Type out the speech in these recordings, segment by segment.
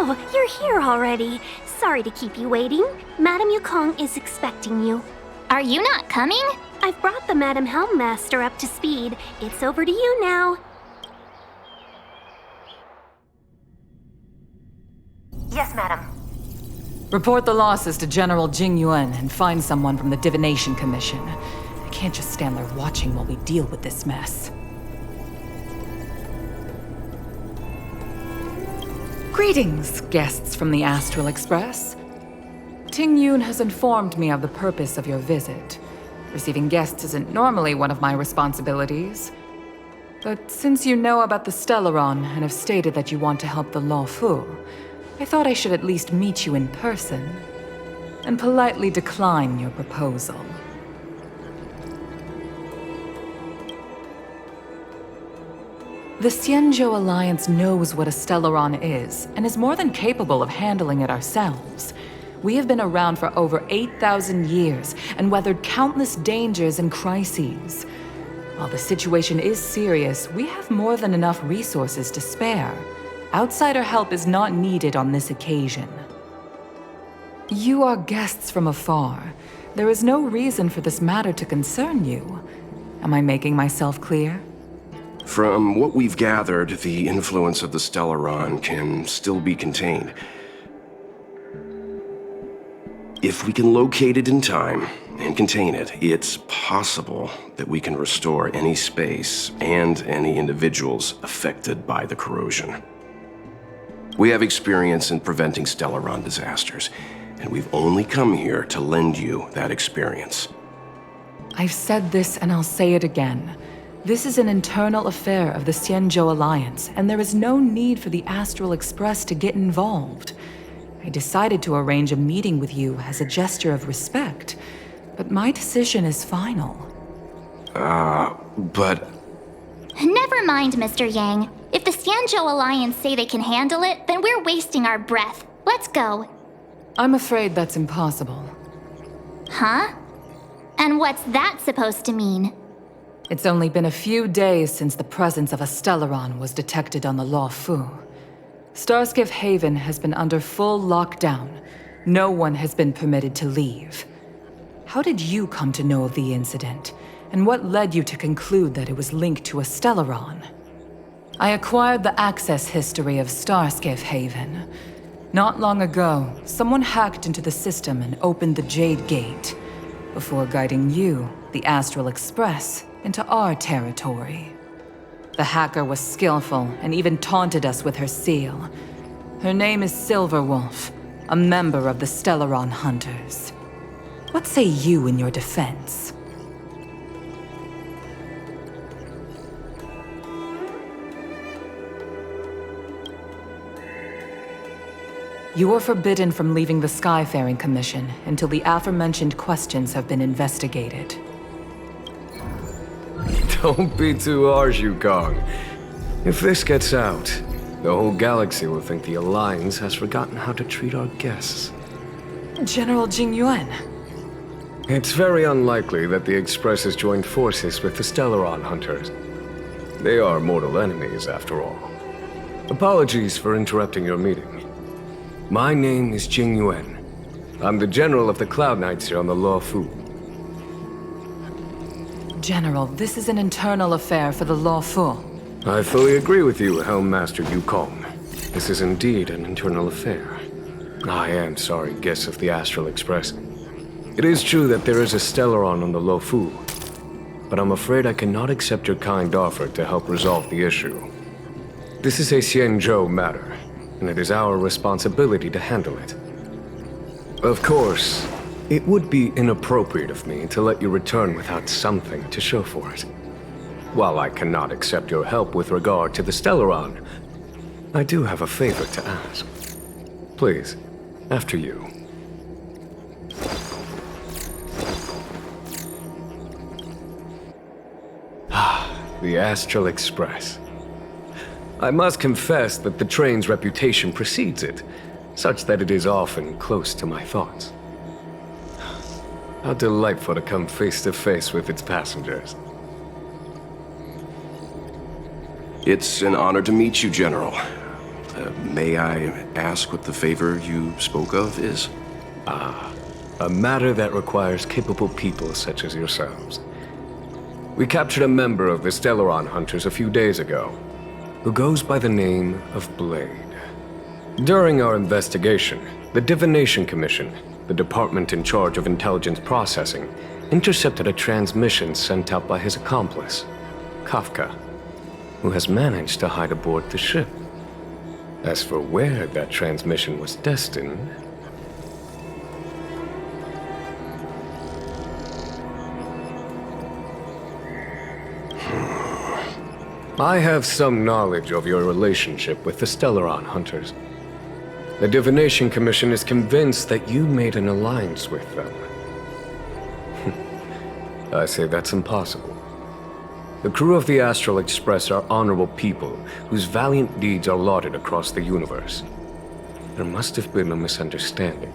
Oh, you're here already. Sorry to keep you waiting. Madame Yukong is expecting you. Are you not coming? I've brought the Madame Helmmaster up to speed. It's over to you now. Yes, madam. Report the losses to General Jing Yuan and find someone from the Divination Commission. I can't just stand there watching while we deal with this mess. Greetings, guests from the Astral Express. Ting Yun has informed me of the purpose of your visit. Receiving guests isn't normally one of my responsibilities. But since you know about the Stellaron and have stated that you want to help the Law Fu, I thought I should at least meet you in person and politely decline your proposal. The Xianzhou Alliance knows what a Stellaron is, and is more than capable of handling it ourselves. We have been around for over 8,000 years, and weathered countless dangers and crises. While the situation is serious, we have more than enough resources to spare. Outsider help is not needed on this occasion. You are guests from afar. There is no reason for this matter to concern you. Am I making myself clear? From what we've gathered, the influence of the Stellaron can still be contained. If we can locate it in time and contain it, it's possible that we can restore any space and any individuals affected by the corrosion. We have experience in preventing Stellaron disasters, and we've only come here to lend you that experience. I've said this and I'll say it again. This is an internal affair of the Xianzhou Alliance, and there is no need for the Astral Express to get involved. I decided to arrange a meeting with you as a gesture of respect, but my decision is final. But... Never mind, Mr. Yang. If the Xianzhou Alliance say they can handle it, then we're wasting our breath. Let's go. I'm afraid that's impossible. Huh? And what's that supposed to mean? It's only been a few days since the presence of a Stellaron was detected on the Law Fu. Starskiff Haven has been under full lockdown. No one has been permitted to leave. How did you come to know of the incident? And what led you to conclude that it was linked to a Stellaron? I acquired the access history of Starskiff Haven. Not long ago, someone hacked into the system and opened the Jade Gate, before guiding you, the Astral Express, into our territory. The hacker was skillful and even taunted us with her seal. Her name is Silverwolf, a member of the Stellaron Hunters. What say you in your defense? You are forbidden from leaving the Skyfaring Commission until the aforementioned questions have been investigated. Don't be too harsh, Yukong. If this gets out, the whole galaxy will think the Alliance has forgotten how to treat our guests. General Jing Yuan. It's very unlikely that the Express has joined forces with the Stellaron Hunters. They are mortal enemies, after all. Apologies for interrupting your meeting. My name is Jing Yuan. I'm the General of the Cloud Knights here on the Law Fu. General, this is an internal affair for the Law Fu. I fully agree with you, Helmmaster Yukong. This is indeed an internal affair. I am sorry, guests of the Astral Express. It is true that there is a Stellaron on the Law Fu, but I'm afraid I cannot accept your kind offer to help resolve the issue. This is a Xianzhou matter, and it is our responsibility to handle it. Of course, it would be inappropriate of me to let you return without something to show for it. While I cannot accept your help with regard to the Stellaron, I do have a favor to ask. Please, after you. The Astral Express. I must confess that the train's reputation precedes it, such that it is often close to my thoughts. How delightful to come face to face with its passengers. It's an honor to meet you, General. May I ask what the favor you spoke of is? A matter that requires capable people such as yourselves. We captured a member of the Stellaron Hunters a few days ago, who goes by the name of Blade. During our investigation, the Divination Commission, the department in charge of intelligence processing, intercepted a transmission sent out by his accomplice, Kafka, who has managed to hide aboard the ship. As for where that transmission was destined, I have some knowledge of your relationship with the Stellaron Hunters. The Divination Commission is convinced that you made an alliance with them. I say that's impossible. The crew of the Astral Express are honorable people whose valiant deeds are lauded across the universe. There must have been a misunderstanding.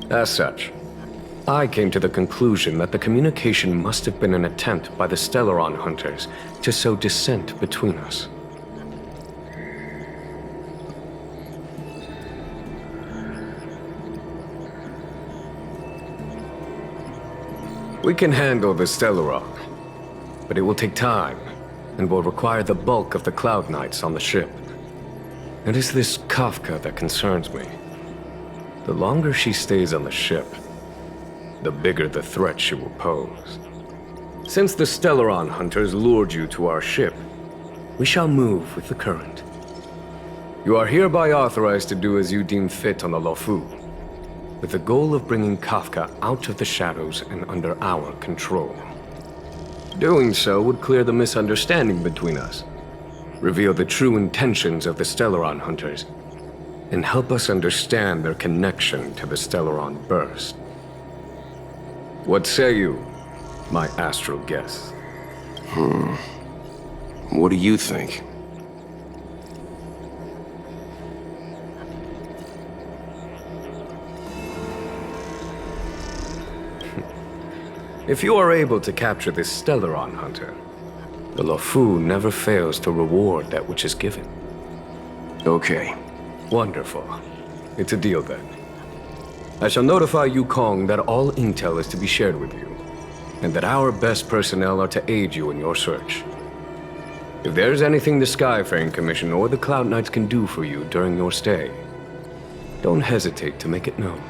As such, I came to the conclusion that the communication must have been an attempt by the Stellaron Hunters to sow dissent between us. We can handle the Stellaron, but it will take time and will require the bulk of the Cloud Knights on the ship. It is this Kafka that concerns me. The longer she stays on the ship, the bigger the threat she will pose. Since the Stellaron Hunters lured you to our ship, we shall move with the current. You are hereby authorized to do as you deem fit on the Luofu, with the goal of bringing Kafka out of the shadows and under our control. Doing so would clear the misunderstanding between us, reveal the true intentions of the Stellaron Hunters, and help us understand their connection to the Stellaron Burst. What say you, my astral guests? What do you think? If you are able to capture this Stellaron Hunter, the Luofu never fails to reward that which is given. Okay. Wonderful. It's a deal then. I shall notify Yukong that all intel is to be shared with you, and that our best personnel are to aid you in your search. If there is anything the Skyfaring Commission or the Cloud Knights can do for you during your stay, don't hesitate to make it known.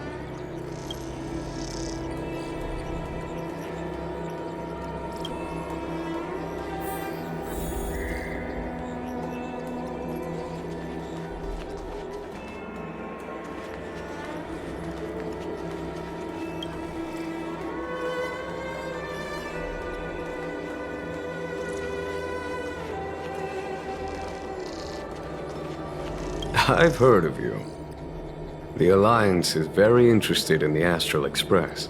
I've heard of you. The Alliance is very interested in the Astral Express.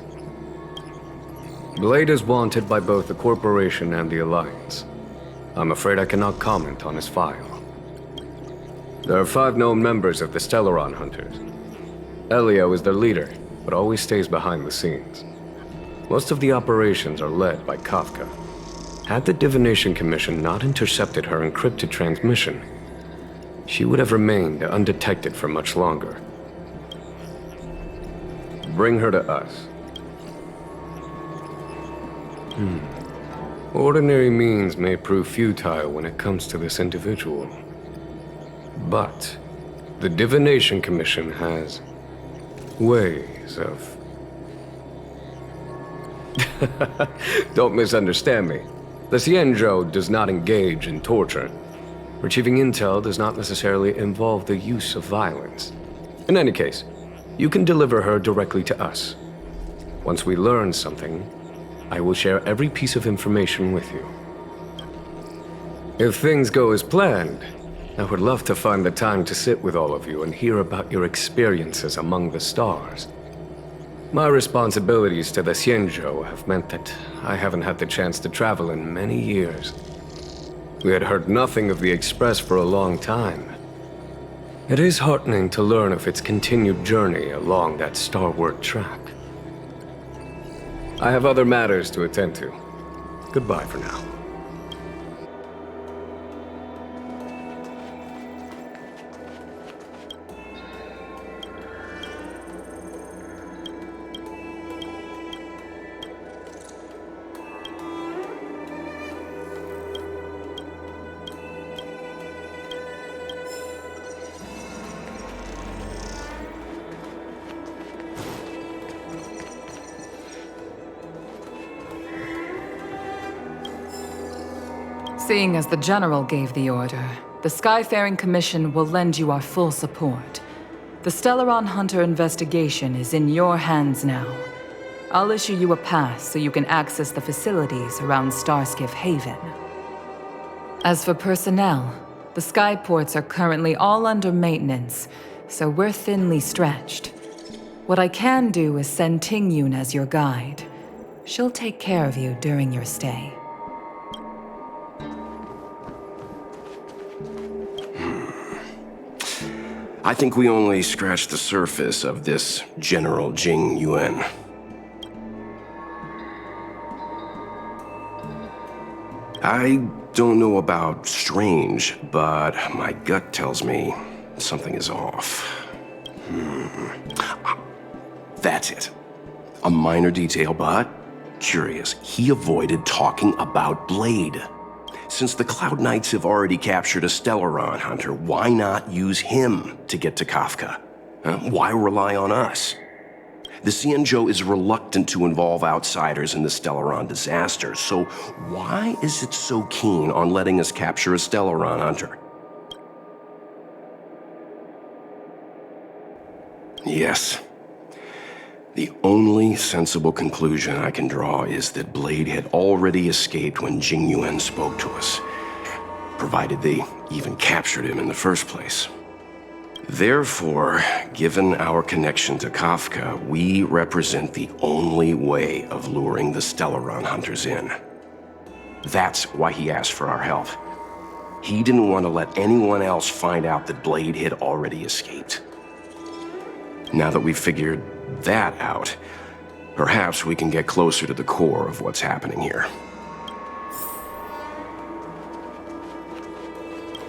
Blade is wanted by both the Corporation and the Alliance. I'm afraid I cannot comment on his file. There are 5 known members of the Stellaron Hunters. Elio is their leader, but always stays behind the scenes. Most of the operations are led by Kafka. Had the Divination Commission not intercepted her encrypted transmission, she would have remained undetected for much longer. Bring her to us. Ordinary means may prove futile when it comes to this individual. But the Divination Commission has ways of... Don't misunderstand me. The Xianzhou does not engage in torture. Retrieving intel does not necessarily involve the use of violence. In any case, you can deliver her directly to us. Once we learn something, I will share every piece of information with you. If things go as planned, I would love to find the time to sit with all of you and hear about your experiences among the stars. My responsibilities to the Xianzhou have meant that I haven't had the chance to travel in many years. We had heard nothing of the Express for a long time. It is heartening to learn of its continued journey along that starward track. I have other matters to attend to. Goodbye for now. Seeing as the General gave the order, the Skyfaring Commission will lend you our full support. The Stellaron Hunter investigation is in your hands now. I'll issue you a pass so you can access the facilities around Starskiff Haven. As for personnel, the skyports are currently all under maintenance, so we're thinly stretched. What I can do is send Tingyun as your guide. She'll take care of you during your stay. I think we only scratched the surface of this General Jing Yuan. I don't know about strange, but my gut tells me something is off. That's it. A minor detail, but curious. He avoided talking about Blade. Since the Cloud Knights have already captured a Stellaron Hunter, why not use him to get to Kafka? Why rely on us? The Xianzhou is reluctant to involve outsiders in the Stellaron disaster, so why is it so keen on letting us capture a Stellaron Hunter? Yes. The only sensible conclusion I can draw is that Blade had already escaped when Jing Yuan spoke to us, provided they even captured him in the first place. Therefore, given our connection to Kafka, we represent the only way of luring the Stellaron Hunters in. That's why he asked for our help. He didn't want to let anyone else find out that Blade had already escaped. Now that we've figured that out, perhaps we can get closer to the core of what's happening here.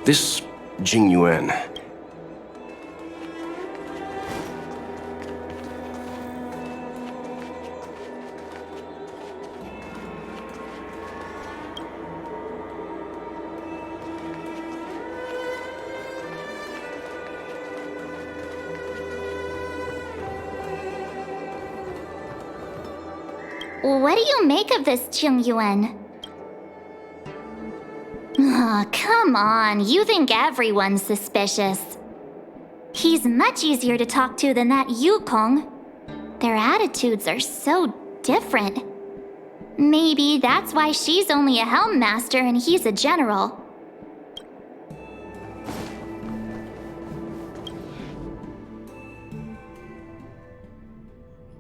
This Jing Yuan. What do you make of this Jing Yuan? Oh, come on, you think everyone's suspicious. He's much easier to talk to than that Yukong. Their attitudes are so different. Maybe that's why she's only a Helm Master and he's a general.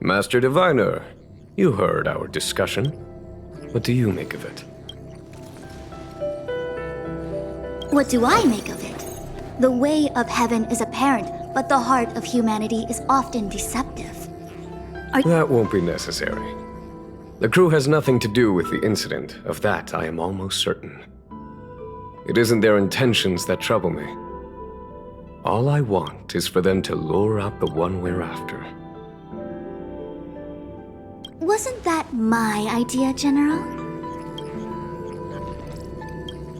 Master Diviner, you heard our discussion. What do you make of it? What do I make of it? The way of heaven is apparent, but the heart of humanity is often deceptive. That won't be necessary. The crew has nothing to do with the incident. Of that, I am almost certain. It isn't their intentions that trouble me. All I want is for them to lure out the one we're after. Wasn't that my idea, General?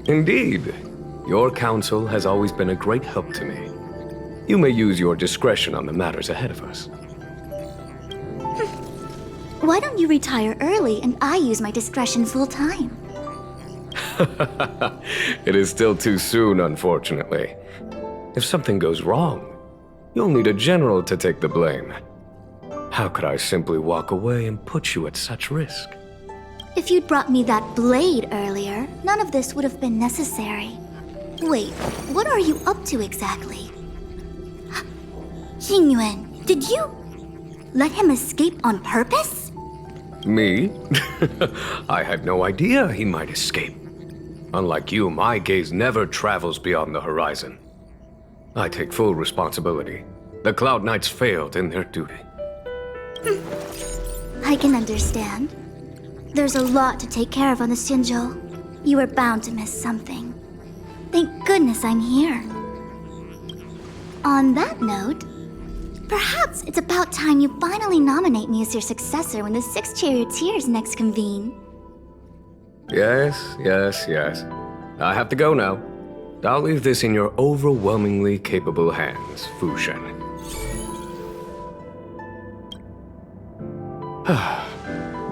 Indeed. Your counsel has always been a great help to me. You may use your discretion on the matters ahead of us. Why don't you retire early and I use my discretion full time? It is still too soon, unfortunately. If something goes wrong, you'll need a general to take the blame. How could I simply walk away and put you at such risk? If you'd brought me that blade earlier, none of this would have been necessary. Wait, what are you up to exactly? Jing Yuan, did you let him escape on purpose? Me? I had no idea he might escape. Unlike you, my gaze never travels beyond the horizon. I take full responsibility. The Cloud Knights failed in their duty. I can understand. There's a lot to take care of on the Xianzhou. You were bound to miss something. Thank goodness I'm here. On that note, perhaps it's about time you finally nominate me as your successor when the 6 charioteers next convene. Yes. I have to go now. I'll leave this in your overwhelmingly capable hands, Fu Shen.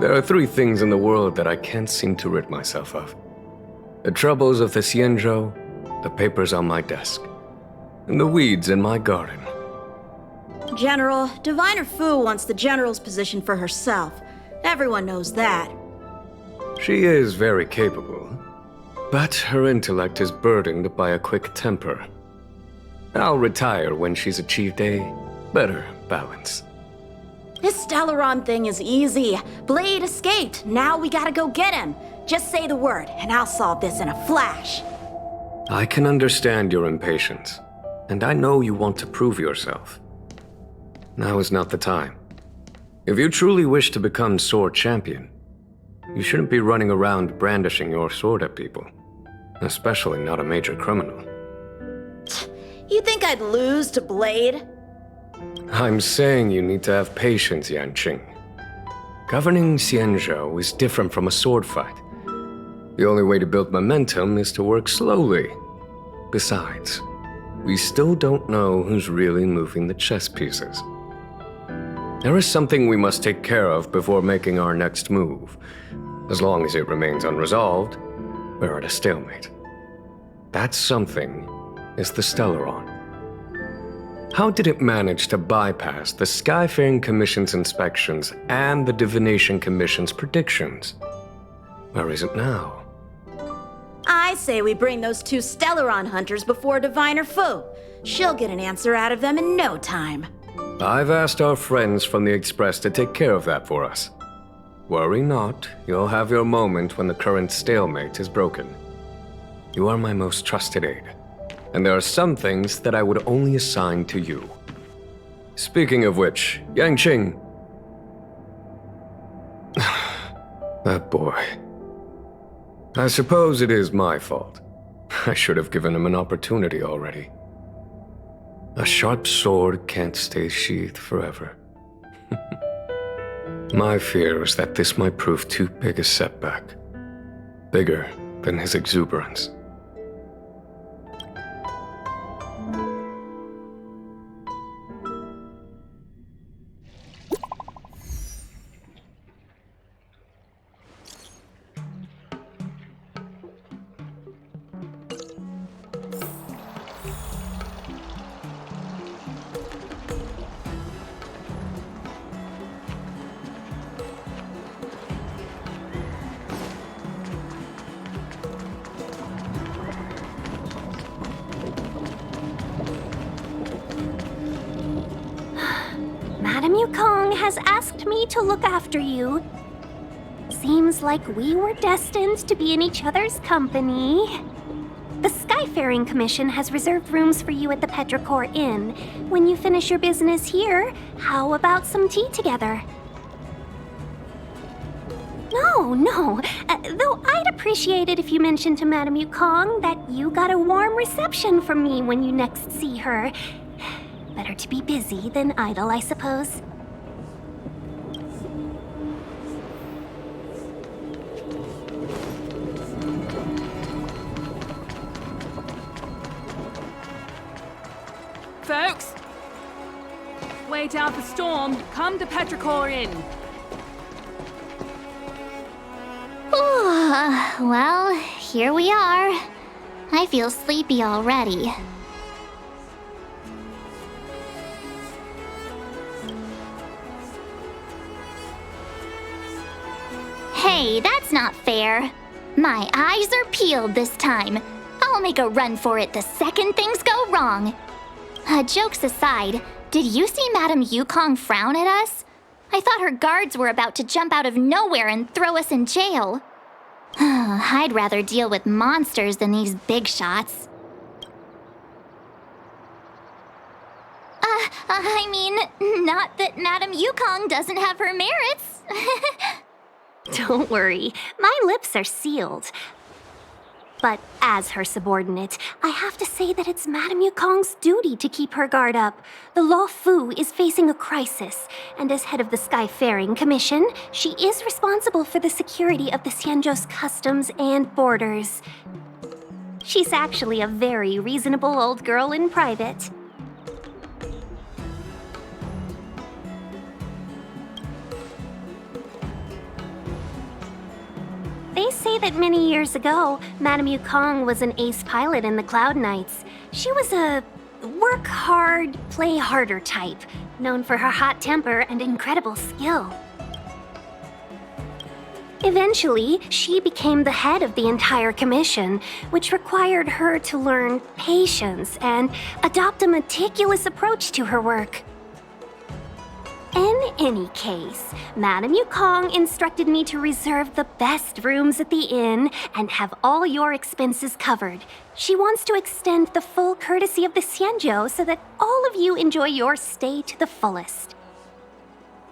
There are 3 things in the world that I can't seem to rid myself of. The troubles of the Xianzhou, the papers on my desk, and the weeds in my garden. General, Diviner Fu wants the General's position for herself. Everyone knows that. She is very capable, but her intellect is burdened by a quick temper. I'll retire when she's achieved a better balance. This Stellaron thing is easy. Blade escaped. Now we gotta go get him. Just say the word, and I'll solve this in a flash. I can understand your impatience, and I know you want to prove yourself. Now is not the time. If you truly wish to become sword champion, you shouldn't be running around brandishing your sword at people, especially not a major criminal. You think I'd lose to Blade? I'm saying you need to have patience, Yanqing. Governing Xianzhou is different from a sword fight. The only way to build momentum is to work slowly. Besides, we still don't know who's really moving the chess pieces. There is something we must take care of before making our next move. As long as it remains unresolved, we're at a stalemate. That something is the Stellaron. How did it manage to bypass the Skyfaring Commission's inspections and the Divination Commission's predictions? Where is it now? I say we bring those two Stellaron hunters before Diviner Fu. She'll get an answer out of them in no time. I've asked our friends from the Express to take care of that for us. Worry not, you'll have your moment when the current stalemate is broken. You are my most trusted aide, and there are some things that I would only assign to you. Speaking of which, Yanqing... That boy... I suppose it is my fault. I should have given him an opportunity already. A sharp sword can't stay sheathed forever. My fear is that this might prove too big a setback. Bigger than his exuberance. Madame Yukong has asked me to look after you. Seems like we were destined to be in each other's company. The Skyfaring Commission has reserved rooms for you at the Petrichor Inn. When you finish your business here, how about some tea together? No. Though I'd appreciate it if you mentioned to Madame Yukong that you got a warm reception from me when you next see her. Better to be busy than idle, I suppose. Folks, wait out the storm. Come to Petrichor Inn. Well, here we are. I feel sleepy already. Hey, that's not fair. My eyes are peeled this time. I'll make a run for it the second things go wrong. Jokes aside, did you see Madame Yukong frown at us? I thought her guards were about to jump out of nowhere and throw us in jail. I'd rather deal with monsters than these big shots. I mean, not that Madame Yukong doesn't have her merits. Don't worry, my lips are sealed. But as her subordinate, I have to say that it's Madame Yukong's duty to keep her guard up. The Law Fu is facing a crisis, and as head of the Skyfaring Commission, she is responsible for the security of the Xianzhou's customs and borders. She's actually a very reasonable old girl in private. They say say that many years ago, Madame Yukong was an ace pilot in the Cloud Knights. She was a work hard, play harder type, known for her hot temper and incredible skill. Eventually, she became the head of the entire commission, which required her to learn patience and adopt a meticulous approach to her work. In any case, Madame Yukong instructed me to reserve the best rooms at the inn and have all your expenses covered. She wants to extend the full courtesy of the Xianzhou so that all of you enjoy your stay to the fullest.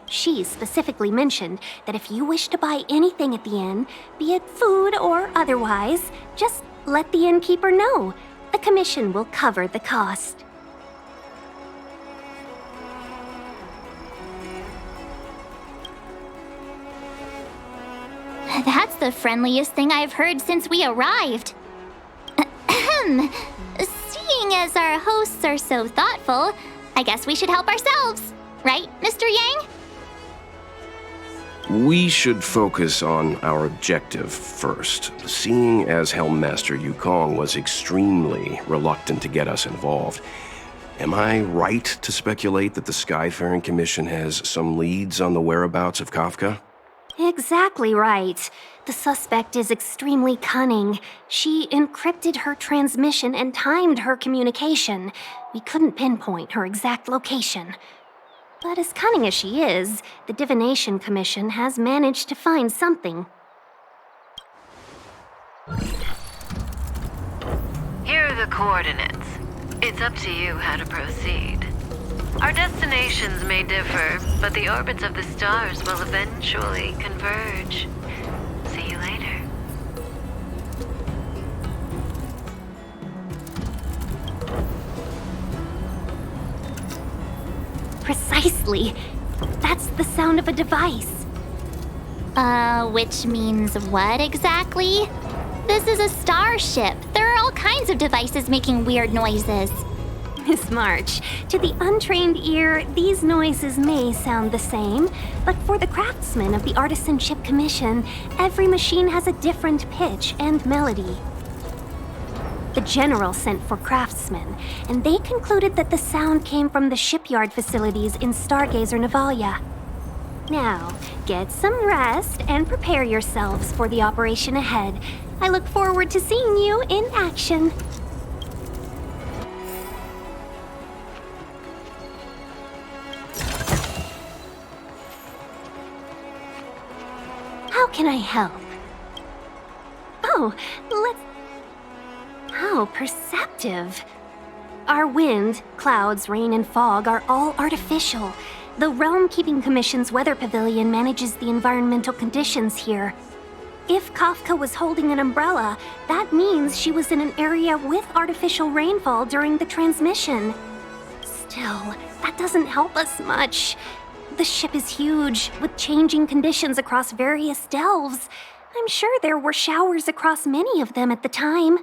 She specifically mentioned that if you wish to buy anything at the inn, be it food or otherwise, just let the innkeeper know. The commission will cover the cost. That's the friendliest thing I've heard since we arrived. Ahem. Seeing as our hosts are so thoughtful, I guess we should help ourselves. Right, Mr. Yang? We should focus on our objective first. Seeing as Helmmaster Yukong was extremely reluctant to get us involved, am I right to speculate that the Skyfaring Commission has some leads on the whereabouts of Kafka? Exactly right. The suspect is extremely cunning. She encrypted her transmission and timed her communication. We couldn't pinpoint her exact location. But as cunning as she is, the Divination Commission has managed to find something. Here are the coordinates. It's up to you how to proceed. Our destinations may differ, but the orbits of the stars will eventually converge. See you later. Precisely. That's the sound of a device. Which means what exactly? This is a starship. There are all kinds of devices making weird noises. Miss March, to the untrained ear, these noises may sound the same, but for the craftsmen of the Artisanship Commission, every machine has a different pitch and melody. The General sent for craftsmen, and they concluded that the sound came from the shipyard facilities in Stargazer Navalia. Now, get some rest and prepare yourselves for the operation ahead. I look forward to seeing you in action. How can I help? Oh, How perceptive. Our wind, clouds, rain, and fog are all artificial. The Realm Keeping Commission's weather pavilion manages the environmental conditions here. If Kafka was holding an umbrella, that means she was in an area with artificial rainfall during the transmission. Still, that doesn't help us much. The ship is huge, with changing conditions across various delves. I'm sure there were showers across many of them at the time.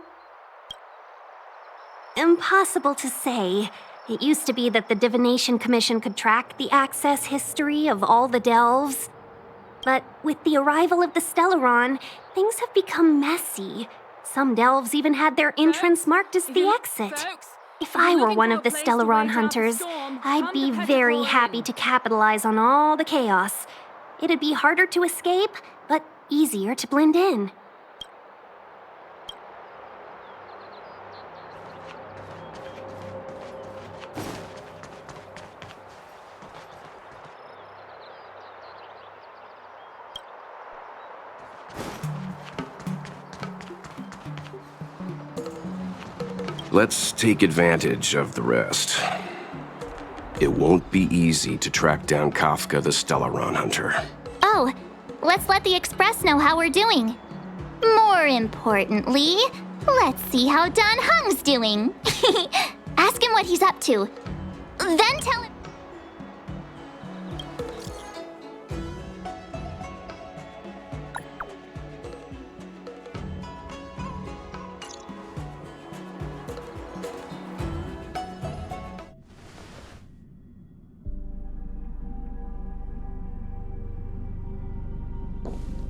Impossible to say. It used to be that the Divination Commission could track the access history of all the delves. But with the arrival of the Stellaron, things have become messy. Some delves even had their entrance marked as the exit. If I were one of the Stellaron hunters, I'd be very happy to capitalize on all the chaos. It'd be harder to escape, but easier to blend in. Let's take advantage of the rest. It won't be easy to track down Kafka the Stellaron Hunter. Oh, let's let the Express know how we're doing. More importantly, let's see how Dan Heng's doing. Ask him what he's up to. Then tell him...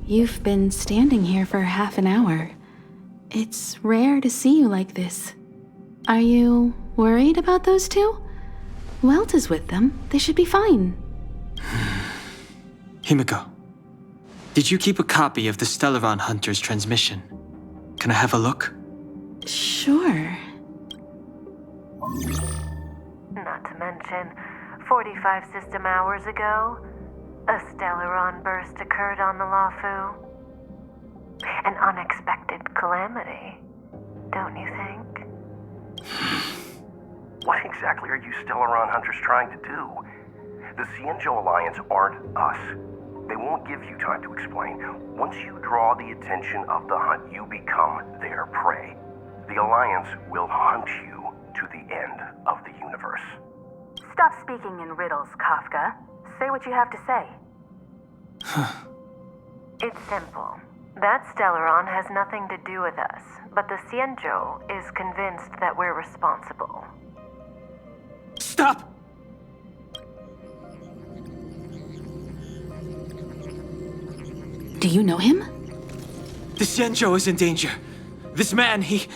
You've been standing here for half an hour. It's rare to see you like this. Are you worried about those two? Welt is with them. They should be fine. Himiko, did you keep a copy of the Stellaron Hunter's transmission? Can I have a look? Sure. Not to mention, 45 system hours ago, a Stellaron burst occurred on the Lawfu. An unexpected calamity, don't you think? What exactly are you Stellaron Hunters trying to do? The Xianzhou Alliance aren't us. They won't give you time to explain. Once you draw the attention of the hunt, you become their prey. The Alliance will hunt you to the end of the universe. Stop speaking in riddles, Kafka. Say what you have to say. It's simple. That Stellaron has nothing to do with us, but the Xianzhou is convinced that we're responsible. Stop! Do you know him? The Xianzhou is in danger. This man, he...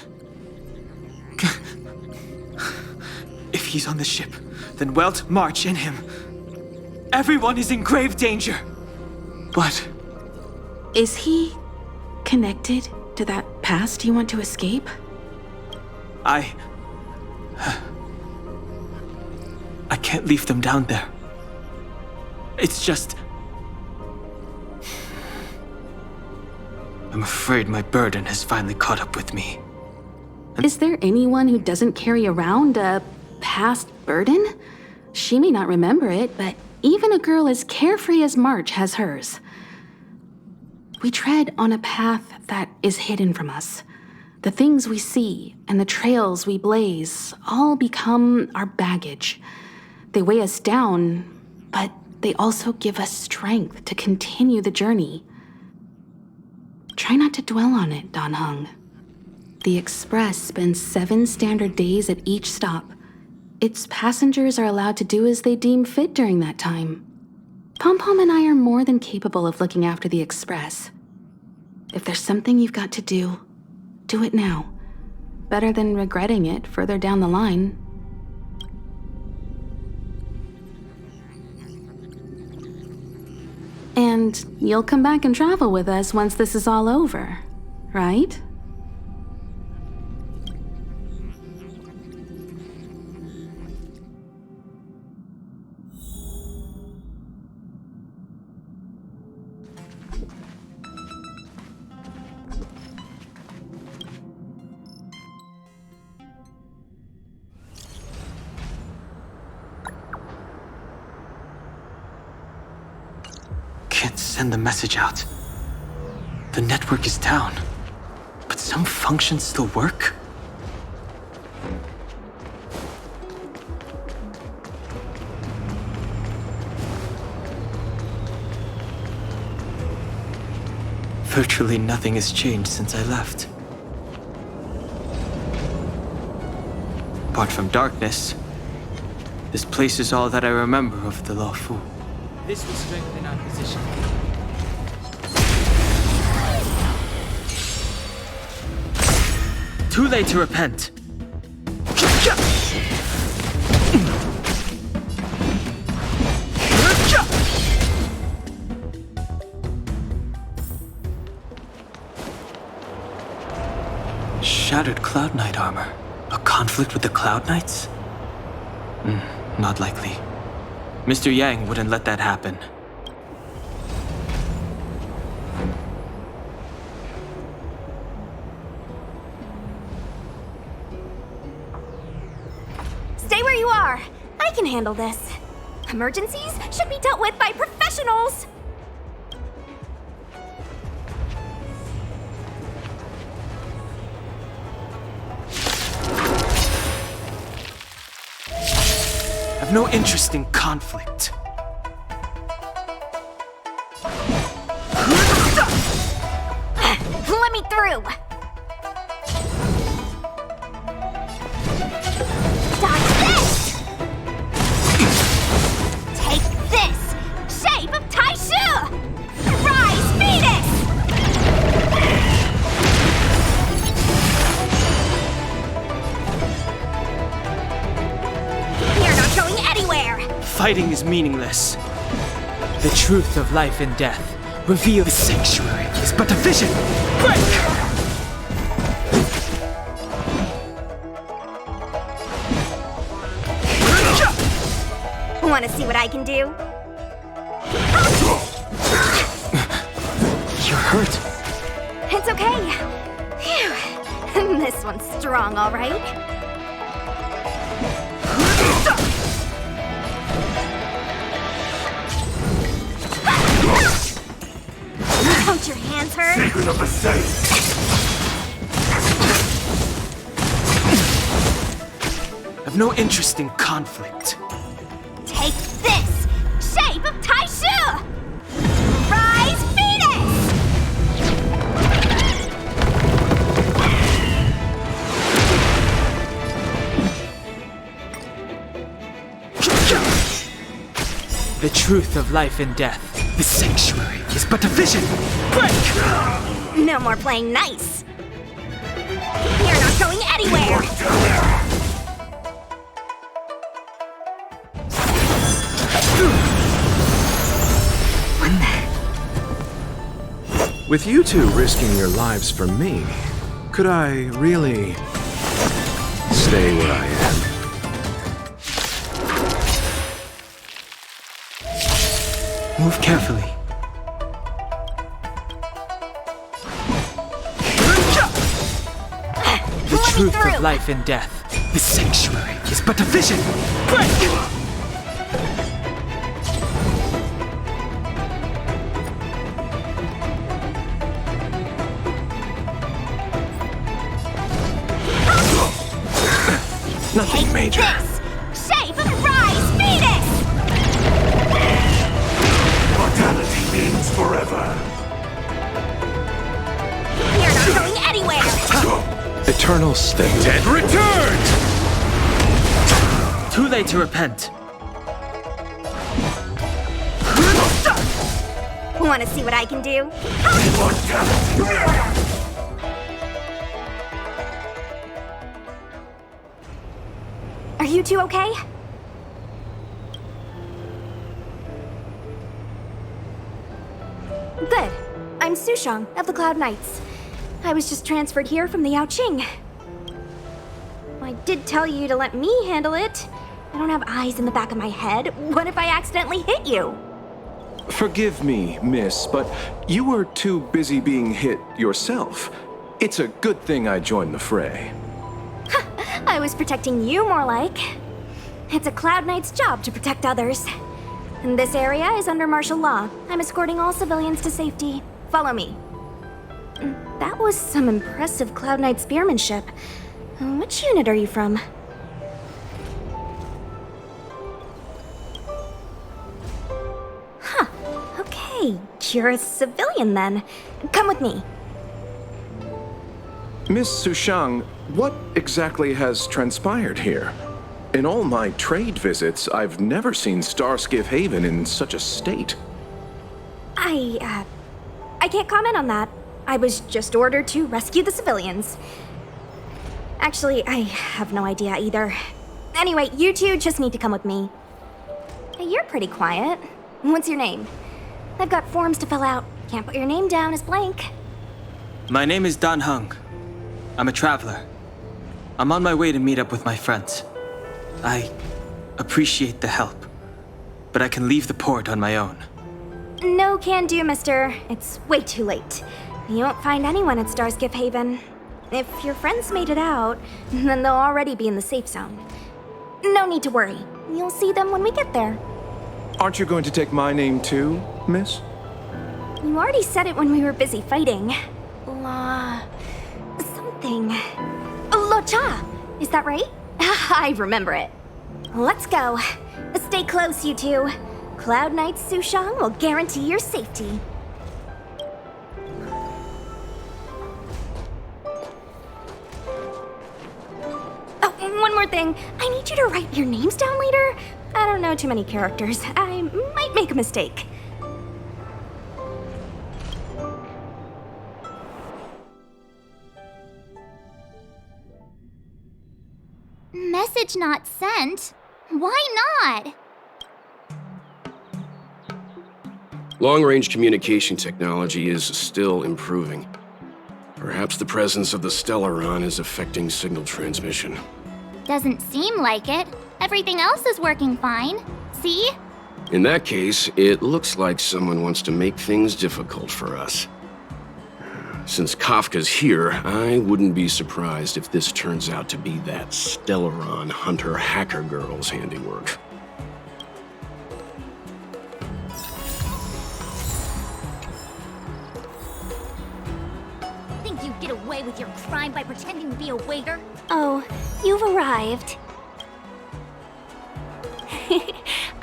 If he's on the ship, then Welt, March, and him. Everyone is in grave danger. But... Is he connected to that past you want to escape? I can't leave them down there. It's just... I'm afraid my burden has finally caught up with me. Is there anyone who doesn't carry around a past burden? She may not remember it, but even a girl as carefree as March has hers. We tread on a path that is hidden from us. The things we see and the trails we blaze all become our baggage. They weigh us down, but they also give us strength to continue the journey. Try not to dwell on it, Dan Heng. The Express spends 7 standard days at each stop. Its passengers are allowed to do as they deem fit during that time. Pom-Pom and I are more than capable of looking after the Express. If there's something you've got to do it now. Better than regretting it further down the line. And you'll come back and travel with us once this is all over, right? Can't send the message out. The network is down, but some functions still work? Virtually nothing has changed since I left. Apart from darkness, this place is all that I remember of the Lawfu. This will strengthen our position. Too late to repent. Shattered Cloud Knight armor. A conflict with the Cloud Knights? Not likely. Mr. Yang wouldn't let that happen. Stay where you are. I can handle this. Emergencies should be dealt with by professionals. I've no interest in conflict. Let me through. Dodge this! Take this! Shape of Taishu! Rise, Phoenix! Fighting is meaningless. The truth of life and death. Reveal the sanctuary is but a vision. Break! Want to see what I can do? You're hurt. It's okay. Phew. This one's strong, all right. Don't your hands hurt? Secret of the safe. I've no interest in conflict. Take this! Shape of Taishu! Rise, Venus! The truth of life and death. The sanctuary is but a vision. Break! No more playing nice. You're not going anywhere! With you two risking your lives for me, could I really stay where I am? Move carefully. The truth of life and death. The sanctuary is but a vision. Break! Nothing major. This! Shape of Rise, Venus! Mortality means forever. You're not going anywhere! Eternal state. Dead returned! Too late to repent. Want to see what I can do? Mortality. Are you two okay? Good. I'm Sushang of the Cloud Knights. I was just transferred here from the Yaoqing. I did tell you to let me handle it. I don't have eyes in the back of my head. What if I accidentally hit you? Forgive me, miss, but you were too busy being hit yourself. It's a good thing I joined the fray. I was protecting you more like. It's a Cloud Knight's job to protect others. And this area is under martial law. I'm escorting all civilians to safety. Follow me. That was some impressive Cloud Knight spearmanship. Which unit are you from? Huh. Okay, you're a civilian then. Come with me. Miss Sushang, what exactly has transpired here? In all my trade visits, I've never seen Starskiff Haven in such a state. I can't comment on that. I was just ordered to rescue the civilians. Actually, I have no idea either. Anyway, you two just need to come with me. Hey, you're pretty quiet. What's your name? I've got forms to fill out. Can't put your name down as blank. My name is Dan Hung. I'm a traveler. I'm on my way to meet up with my friends. I appreciate the help, but I can leave the port on my own. No can do, mister. It's way too late. You won't find anyone at Starskiff Haven. If your friends made it out, then they'll already be in the safe zone. No need to worry. You'll see them when we get there. Aren't you going to take my name too, miss? You already said it when we were busy fighting. Something. Locha! Is that right? I remember it. Let's go. Stay close, you two. Cloud Knight Sushang will guarantee your safety. Oh, one more thing. I need you to write your names down later. I don't know too many characters. I might make a mistake. Message not sent? Why not? Long-range communication technology is still improving. Perhaps the presence of the Stellaron is affecting signal transmission. Doesn't seem like it. Everything else is working fine. See? In that case, it looks like someone wants to make things difficult for us. Since Kafka's here, I wouldn't be surprised if this turns out to be that Stellaron hunter hacker girl's handiwork. Think you'd get away with your crime by pretending to be a waiter? Oh, you've arrived.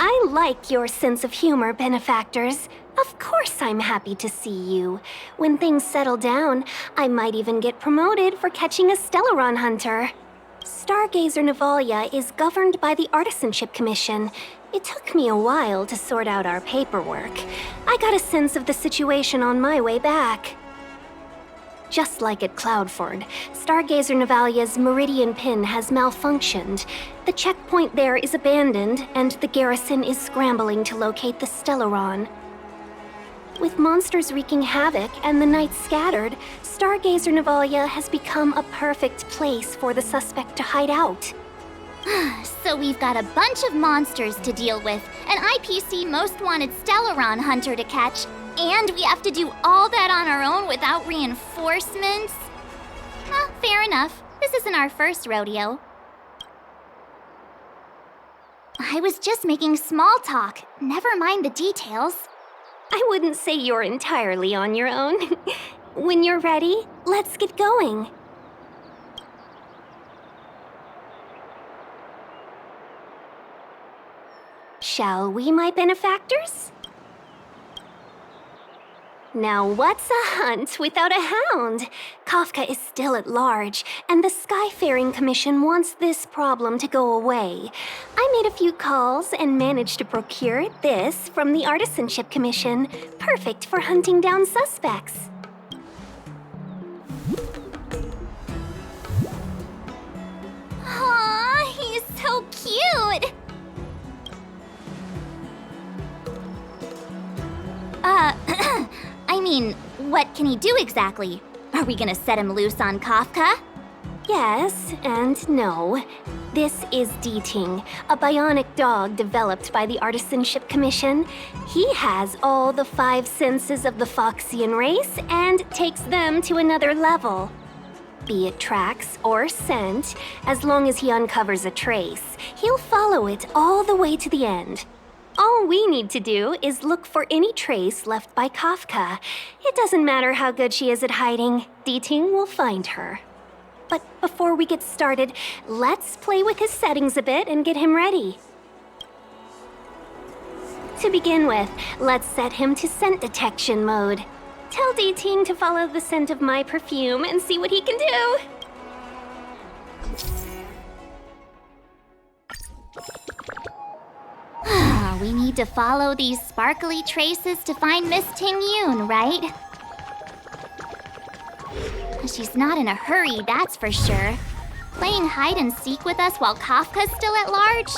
I like your sense of humor, benefactors. Of course I'm happy to see you. When things settle down, I might even get promoted for catching a Stellaron hunter. Stargazer Navalia is governed by the Artisanship Commission. It took me a while to sort out our paperwork. I got a sense of the situation on my way back. Just like at Cloudford, Stargazer Navalia's Meridian Pin has malfunctioned. The checkpoint there is abandoned, and the garrison is scrambling to locate the Stellaron. With monsters wreaking havoc and the night scattered, Stargazer Navalia has become a perfect place for the suspect to hide out. So we've got a bunch of monsters to deal with, an IPC Most Wanted Stellaron hunter to catch, and we have to do all that on our own without reinforcements? Fair enough. This isn't our first rodeo. I was just making small talk. Never mind the details. I wouldn't say you're entirely on your own. When you're ready, let's get going. Shall we, my benefactors? Now what's a hunt without a hound? Kafka is still at large, and the Skyfaring Commission wants this problem to go away. I made a few calls and managed to procure this from the Artisanship Commission, perfect for hunting down suspects. Aw, he's so cute! I mean, what can he do exactly? Are we gonna set him loose on Kafka? Yes and no. This is D-Ting, a bionic dog developed by the Artisanship Commission. He has all the 5 senses of the Foxian race and takes them to another level. Be it tracks or scent, as long as he uncovers a trace, he'll follow it all the way to the end. All we need to do is look for any trace left by Kafka. It doesn't matter how good she is at hiding, D-Ting will find her. But before we get started, let's play with his settings a bit and get him ready. To begin with, let's set him to scent detection mode. Tell D-Ting to follow the scent of my perfume and see what he can do. We need to follow these sparkly traces to find Miss Ting Yoon, right? She's not in a hurry, that's for sure. Playing hide and seek with us while Kafka's still at large?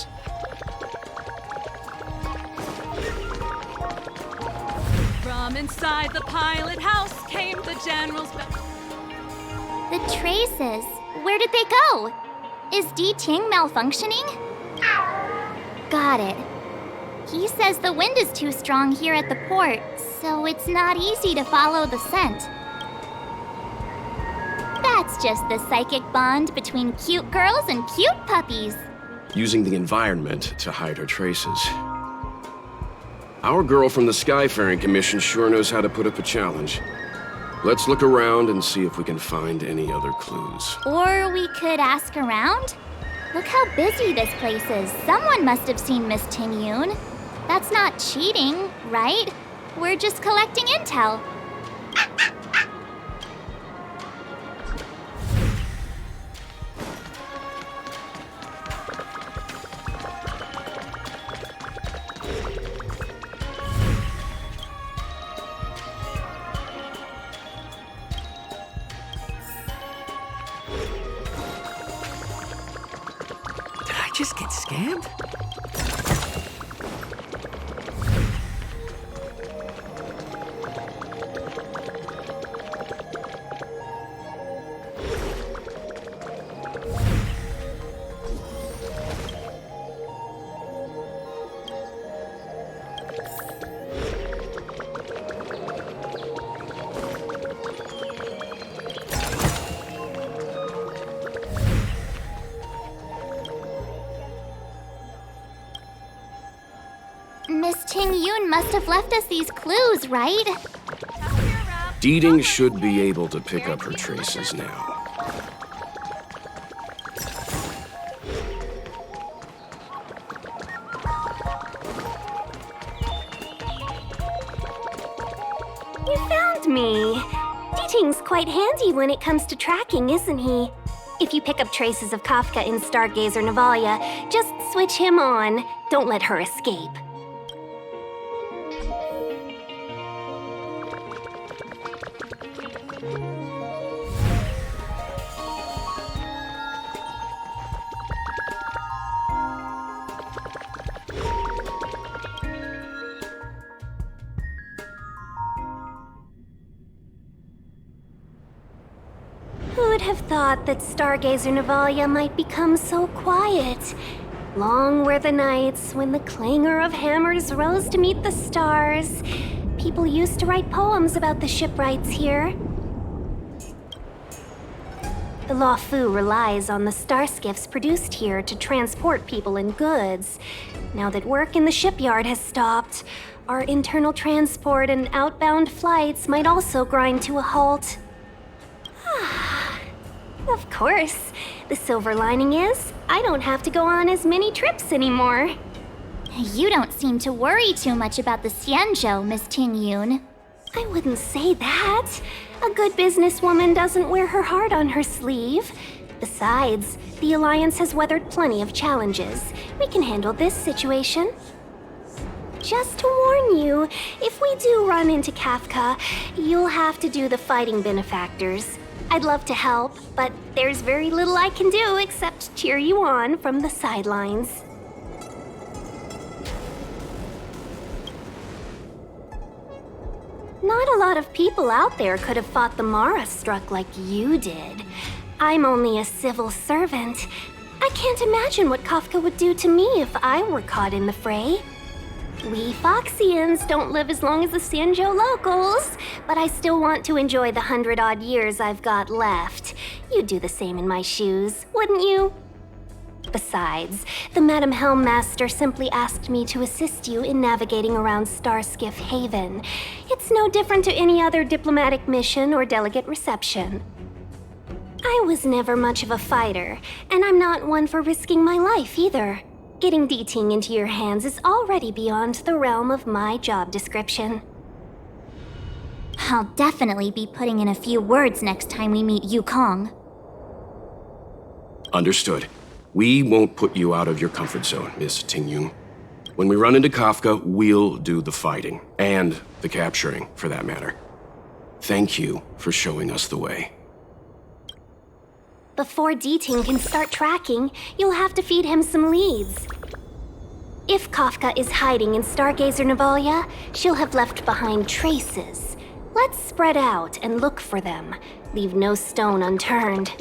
From inside the pilot house came the general's... The traces. Where did they go? Is D-Ting malfunctioning? Got it. He says the wind is too strong here at the port, so it's not easy to follow the scent. That's just the psychic bond between cute girls and cute puppies. Using the environment to hide her traces. Our girl from the Skyfaring Commission sure knows how to put up a challenge. Let's look around and see if we can find any other clues. Or we could ask around? Look how busy this place is. Someone must have seen Miss Ting Yoon. That's not cheating, right? We're just collecting intel. Did I just get scammed? Miss Ting Yun must have left us these clues, right? Deeding should be able to pick up her traces now. You found me. Deeting's quite handy when it comes to tracking, isn't he? If you pick up traces of Kafka in Stargazer Navalia, just switch him on. Don't let her escape. Who'd have thought that Stargazer Navalia might become so quiet? Long were the nights when the clangor of hammers rose to meet the stars. People used to write poems about the shipwrights here. The Law Fu relies on the star skiffs produced here to transport people and goods. Now that work in the shipyard has stopped, our internal transport and outbound flights might also grind to a halt. Of course. The silver lining is, I don't have to go on as many trips anymore. You don't seem to worry too much about the Xianzhou, Miss Ting Yun. I wouldn't say that. A good businesswoman doesn't wear her heart on her sleeve. Besides, the Alliance has weathered plenty of challenges. We can handle this situation. Just to warn you, if we do run into Kafka, you'll have to do the fighting benefactors. I'd love to help, but there's very little I can do except cheer you on from the sidelines. Not a lot of people out there could have fought the Mara struck like you did. I'm only a civil servant. I can't imagine what Kafka would do to me if I were caught in the fray. We Foxians don't live as long as the Xianzhou locals, but I still want to enjoy the 100-odd years I've got left. You'd do the same in my shoes, wouldn't you? Besides, the Madam Helmmaster simply asked me to assist you in navigating around Starskiff Haven. It's no different to any other diplomatic mission or delegate reception. I was never much of a fighter, and I'm not one for risking my life either. Getting Deeting into your hands is already beyond the realm of my job description. I'll definitely be putting in a few words next time we meet Yukong. Understood. We won't put you out of your comfort zone, Miss Tingyun. When we run into Kafka, we'll do the fighting, and the capturing, for that matter. Thank you for showing us the way. Before Deeting can start tracking, you'll have to feed him some leads. If Kafka is hiding in Stargazer Navalia, she'll have left behind traces. Let's spread out and look for them. Leave no stone unturned.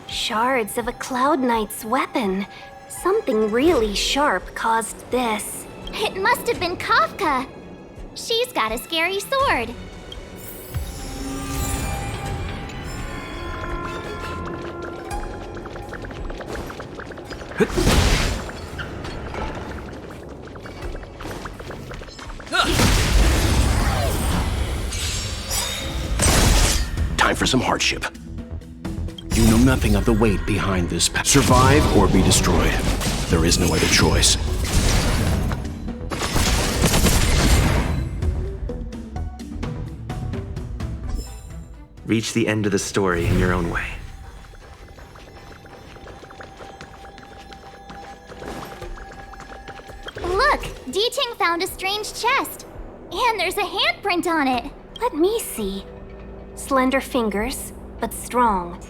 Shards of a Cloud Knight's weapon. Something really sharp caused this. It must have been Kafka. She's got a scary sword. Time for some hardship. You know nothing of the weight behind this path. Survive or be destroyed. There is no other choice. Reach the end of the story in your own way. Look! D-Ting found a strange chest. And there's a handprint on it. Let me see. Slender fingers, but strong.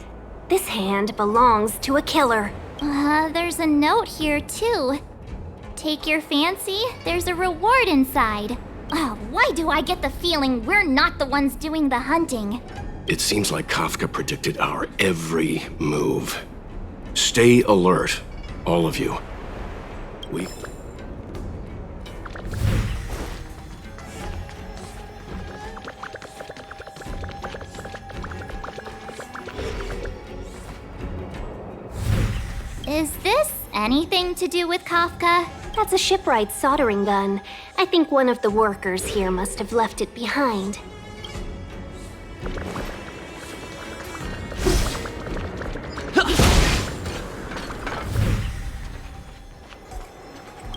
This hand belongs to a killer. There's a note here, too. Take your fancy, there's a reward inside. Why do I get the feeling we're not the ones doing the hunting? It seems like Kafka predicted our every move. Stay alert, all of you. We... Is this anything to do with Kafka? That's a shipwright soldering gun. I think one of the workers here must have left it behind.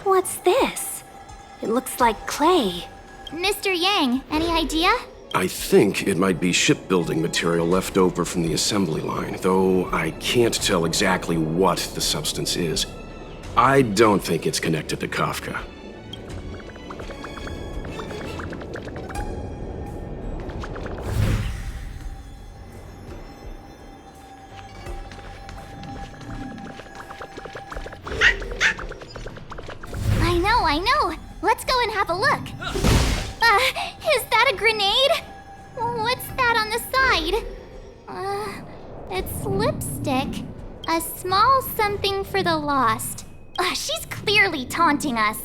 What's this? It looks like clay. Mr. Yang, any idea? I think it might be shipbuilding material left over from the assembly line, though I can't tell exactly what the substance is. I don't think it's connected to Kafka. I know! Let's go and have a look. Is that a grenade? What's that on the side? It's lipstick. A small something for the lost. She's clearly taunting us.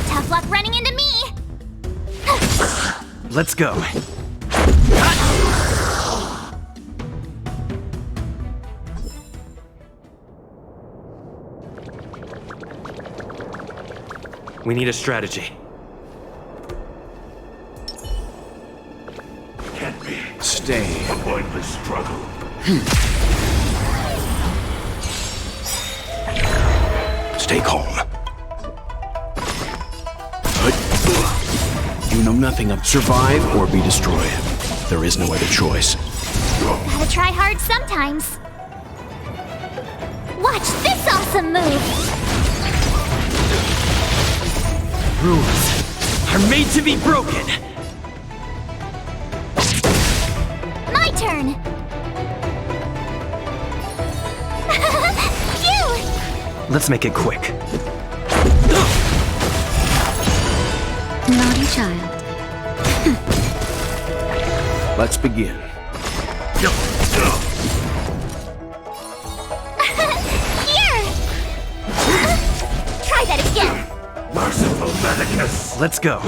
Tough luck running into me! Let's go. We need a strategy. Can't be. Stay. A pointless struggle. Stay calm. You know nothing of survive or be destroyed. There is no other choice. Gotta try hard sometimes. Watch this awesome move! Rules are made to be broken. My turn! Phew! Let's make it quick. Naughty child. Let's begin. Here! Try that again! Merciful Medicus. Let's go.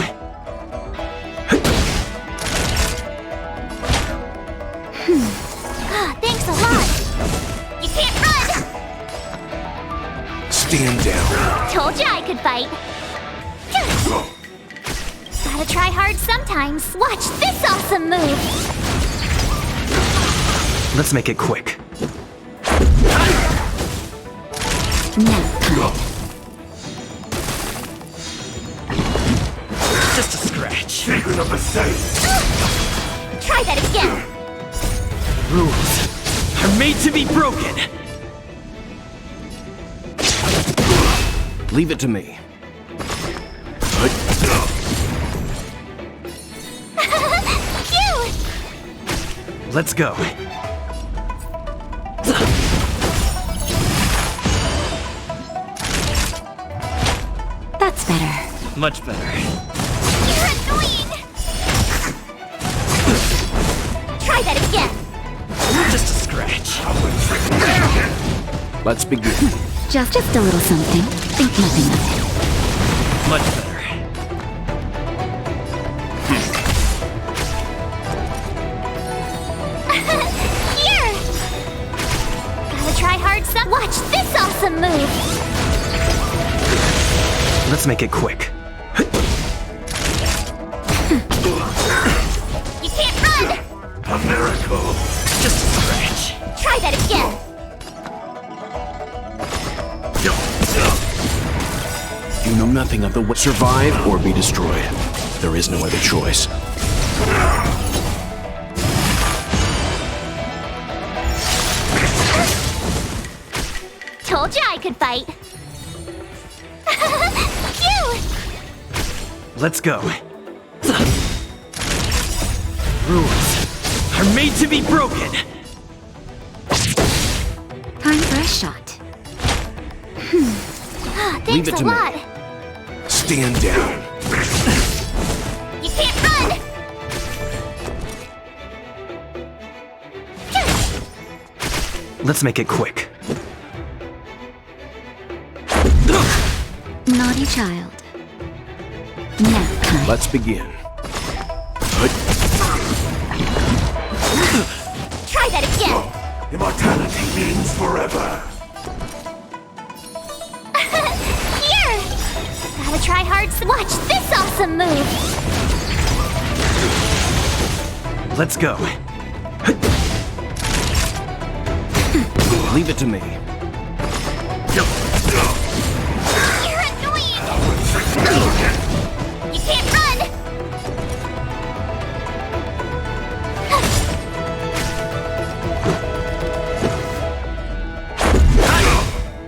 Thanks a lot! You can't run! Stand down. Told you I could fight. Gotta try hard sometimes. Watch this awesome move! Let's make it quick. Now, Just a scratch. Secret of the safe. Try that again! Rules are made to be broken. Leave it to me. Phew! Let's go. that's better. Much better. You're annoying! Try that again! Just a scratch. Let's begin. Just a little something. Think nothing of it. Much better. Here! Gotta try hard some. Watch this awesome move! Let's make it quick. You can't run! A miracle! Just a scratch. Try that again! You know nothing of the way. Survive or be destroyed. There is no other choice. Told you I could fight. Phew! Let's go. Rules are made to be broken. Time for a shot. Thanks it a to me. lot. Stand down. You can't run! Let's make it quick. Naughty child. Nap time. Let's begin. Try that again! Immortality means forever. Here! Gotta try hard. Watch this awesome move! Let's go. Leave it to me. You're annoying! You can't run!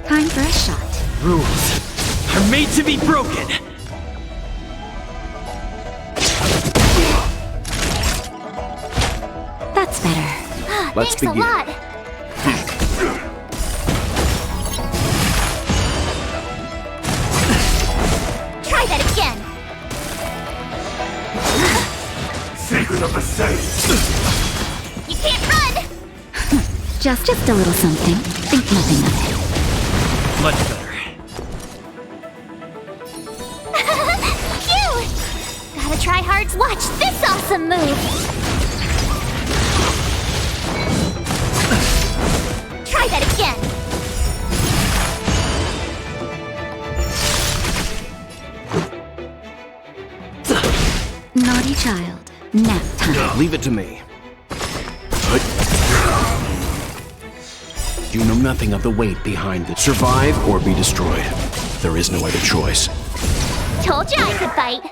Time for a shot. Rules are made to be broken. That's better. Let's Thanks begin. a lot. Try that again. Secret of the saints. You can't run! Just a little something. Think nothing of it. Much better. Phew! Gotta try hard. Watch this awesome move! Try that again! Naughty child. Nap time. Leave it to me. You know nothing of the weight behind it. Survive or be destroyed. There is no other choice. Told you I could fight.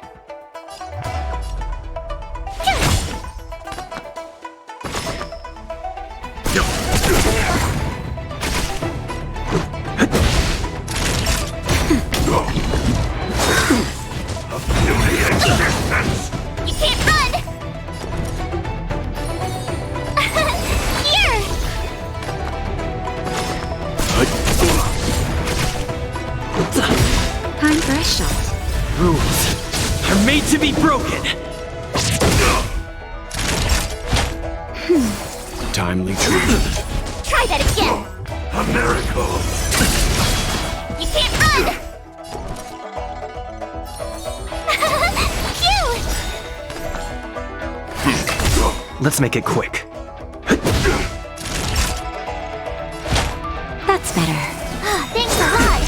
You can't run! Here! Time for a shot. Rules are made to be broken. Timely treatment. Try that again! A miracle. You can't run! Phew! Let's make it quick. That's better. Thanks a lot!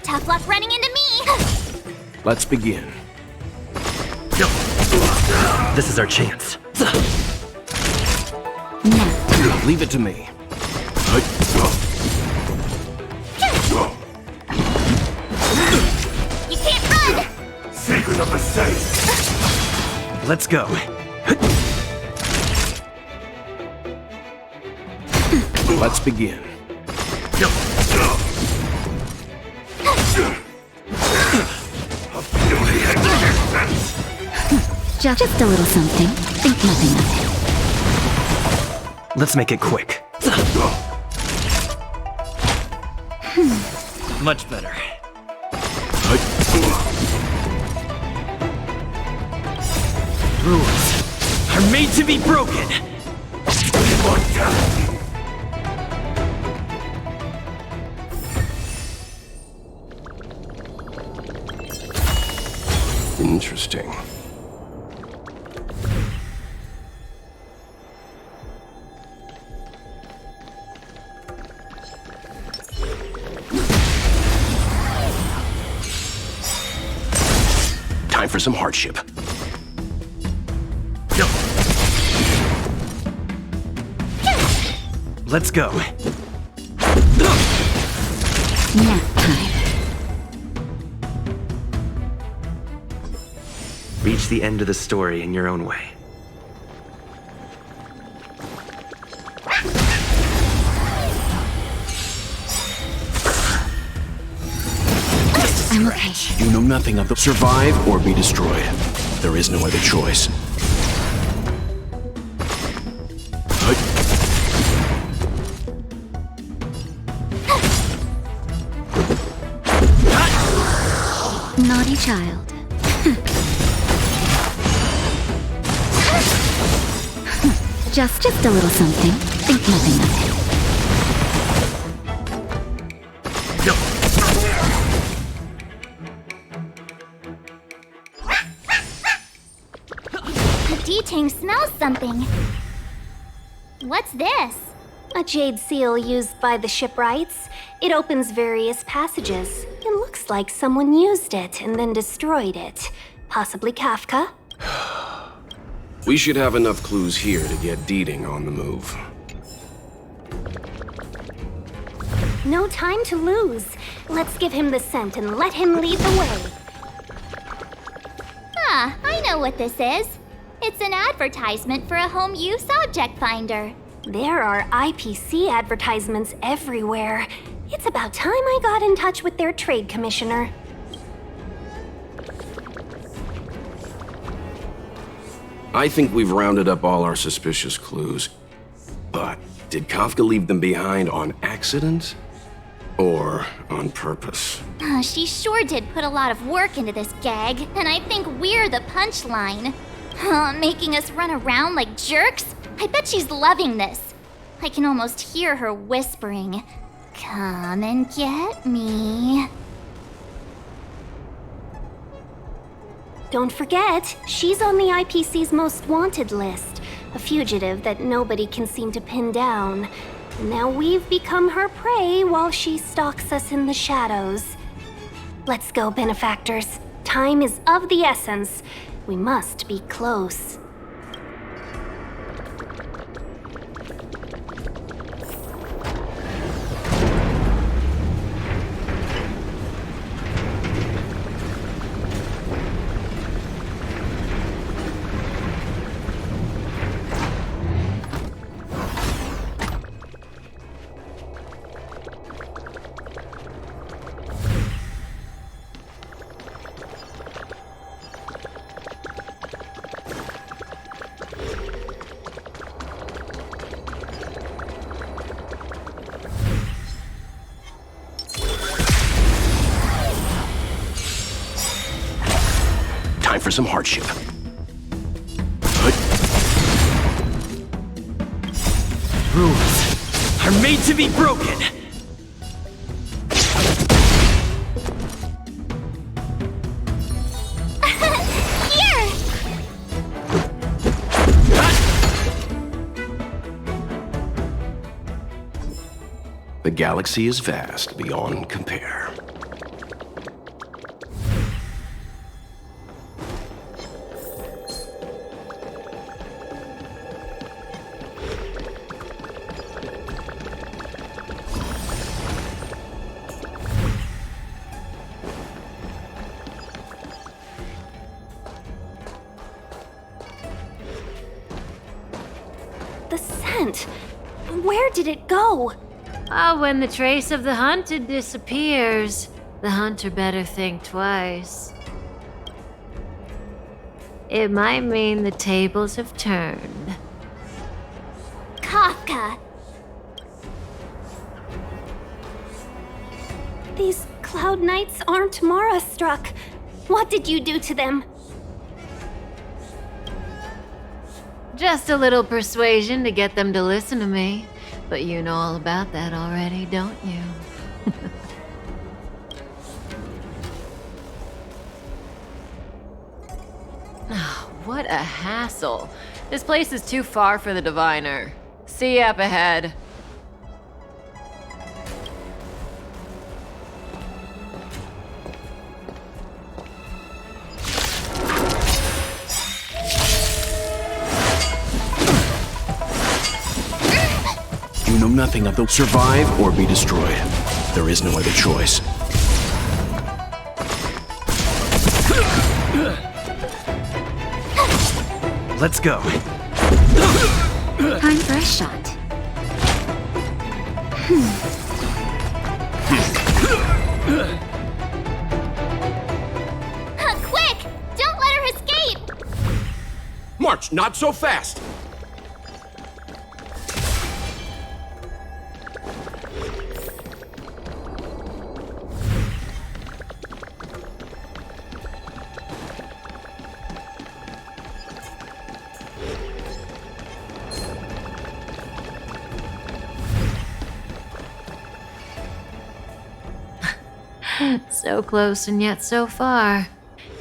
Tough luck running into me! Let's begin. This is our chance. Nap time. Leave it to me. You can't run! Secret of the saints. Let's go. Let's begin. Just a little something. Think nothing of it. Let's make it quick. Much better. Rules are made to be broken. Immortality. Interesting. for some hardship. Let's go. Nap time. Reach the end of the story in your own way. I'm okay. You know nothing of the survive or be destroyed. There is no other choice. Naughty child. Just a little something. Think nothing of it. The D-Tang smells something. What's this? A jade seal used by the shipwrights. It opens various passages. It looks like someone used it and then destroyed it. Possibly Kafka? We should have enough clues here to get Deeding on the move. No time to lose. Let's give him the scent and let him lead the way. Ah, I know what this is. It's an advertisement for a home use object finder. There are IPC advertisements everywhere. It's about time I got in touch with their trade commissioner. I think we've rounded up all our suspicious clues. But did Kafka leave them behind on accident? Or on purpose? She sure did put a lot of work into this gag, and I think we're the punchline. Making us run around like jerks? I bet she's loving this. I can almost hear her whispering, "Come and get me." Don't forget, she's on the IPC's most wanted list. A fugitive that nobody can seem to pin down. Now we've become her prey while she stalks us in the shadows. Let's go, benefactors. Time is of the essence. We must be close. Time for some hardship. Rules are made to be broken. Here! The galaxy is vast beyond compare. The scent. Where did it go? When the trace of the hunted disappears, the hunter better think twice. It might mean the tables have turned. Kafka! These Cloud Knights aren't Mara struck. What did you do to them? Just a little persuasion to get them to listen to me. But you know all about that already, don't you? What a hassle. This place is too far for the diviner. See you up ahead. nothing of the survive or be destroyed. There is no other choice. Let's go. Time for a shot. Quick! Don't let her escape! March, not so fast! So close and yet so far.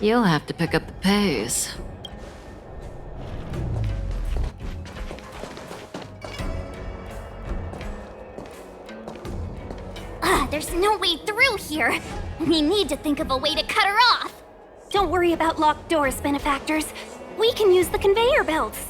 You'll have to pick up the pace. There's no way through here. We need to think of a way to cut her off. Don't worry about locked doors, benefactors. We can use the conveyor belts.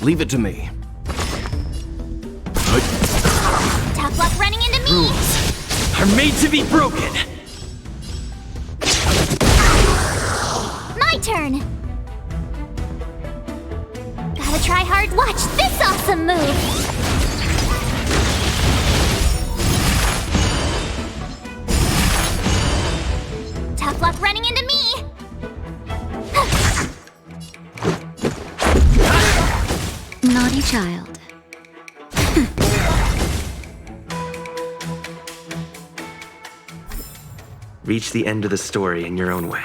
Leave it to me. Tough luck running into me! Rules are made to be broken! My turn! Gotta try hard. Watch this awesome move! Tough luck running into me! Naughty child. Reach the end of the story in your own way.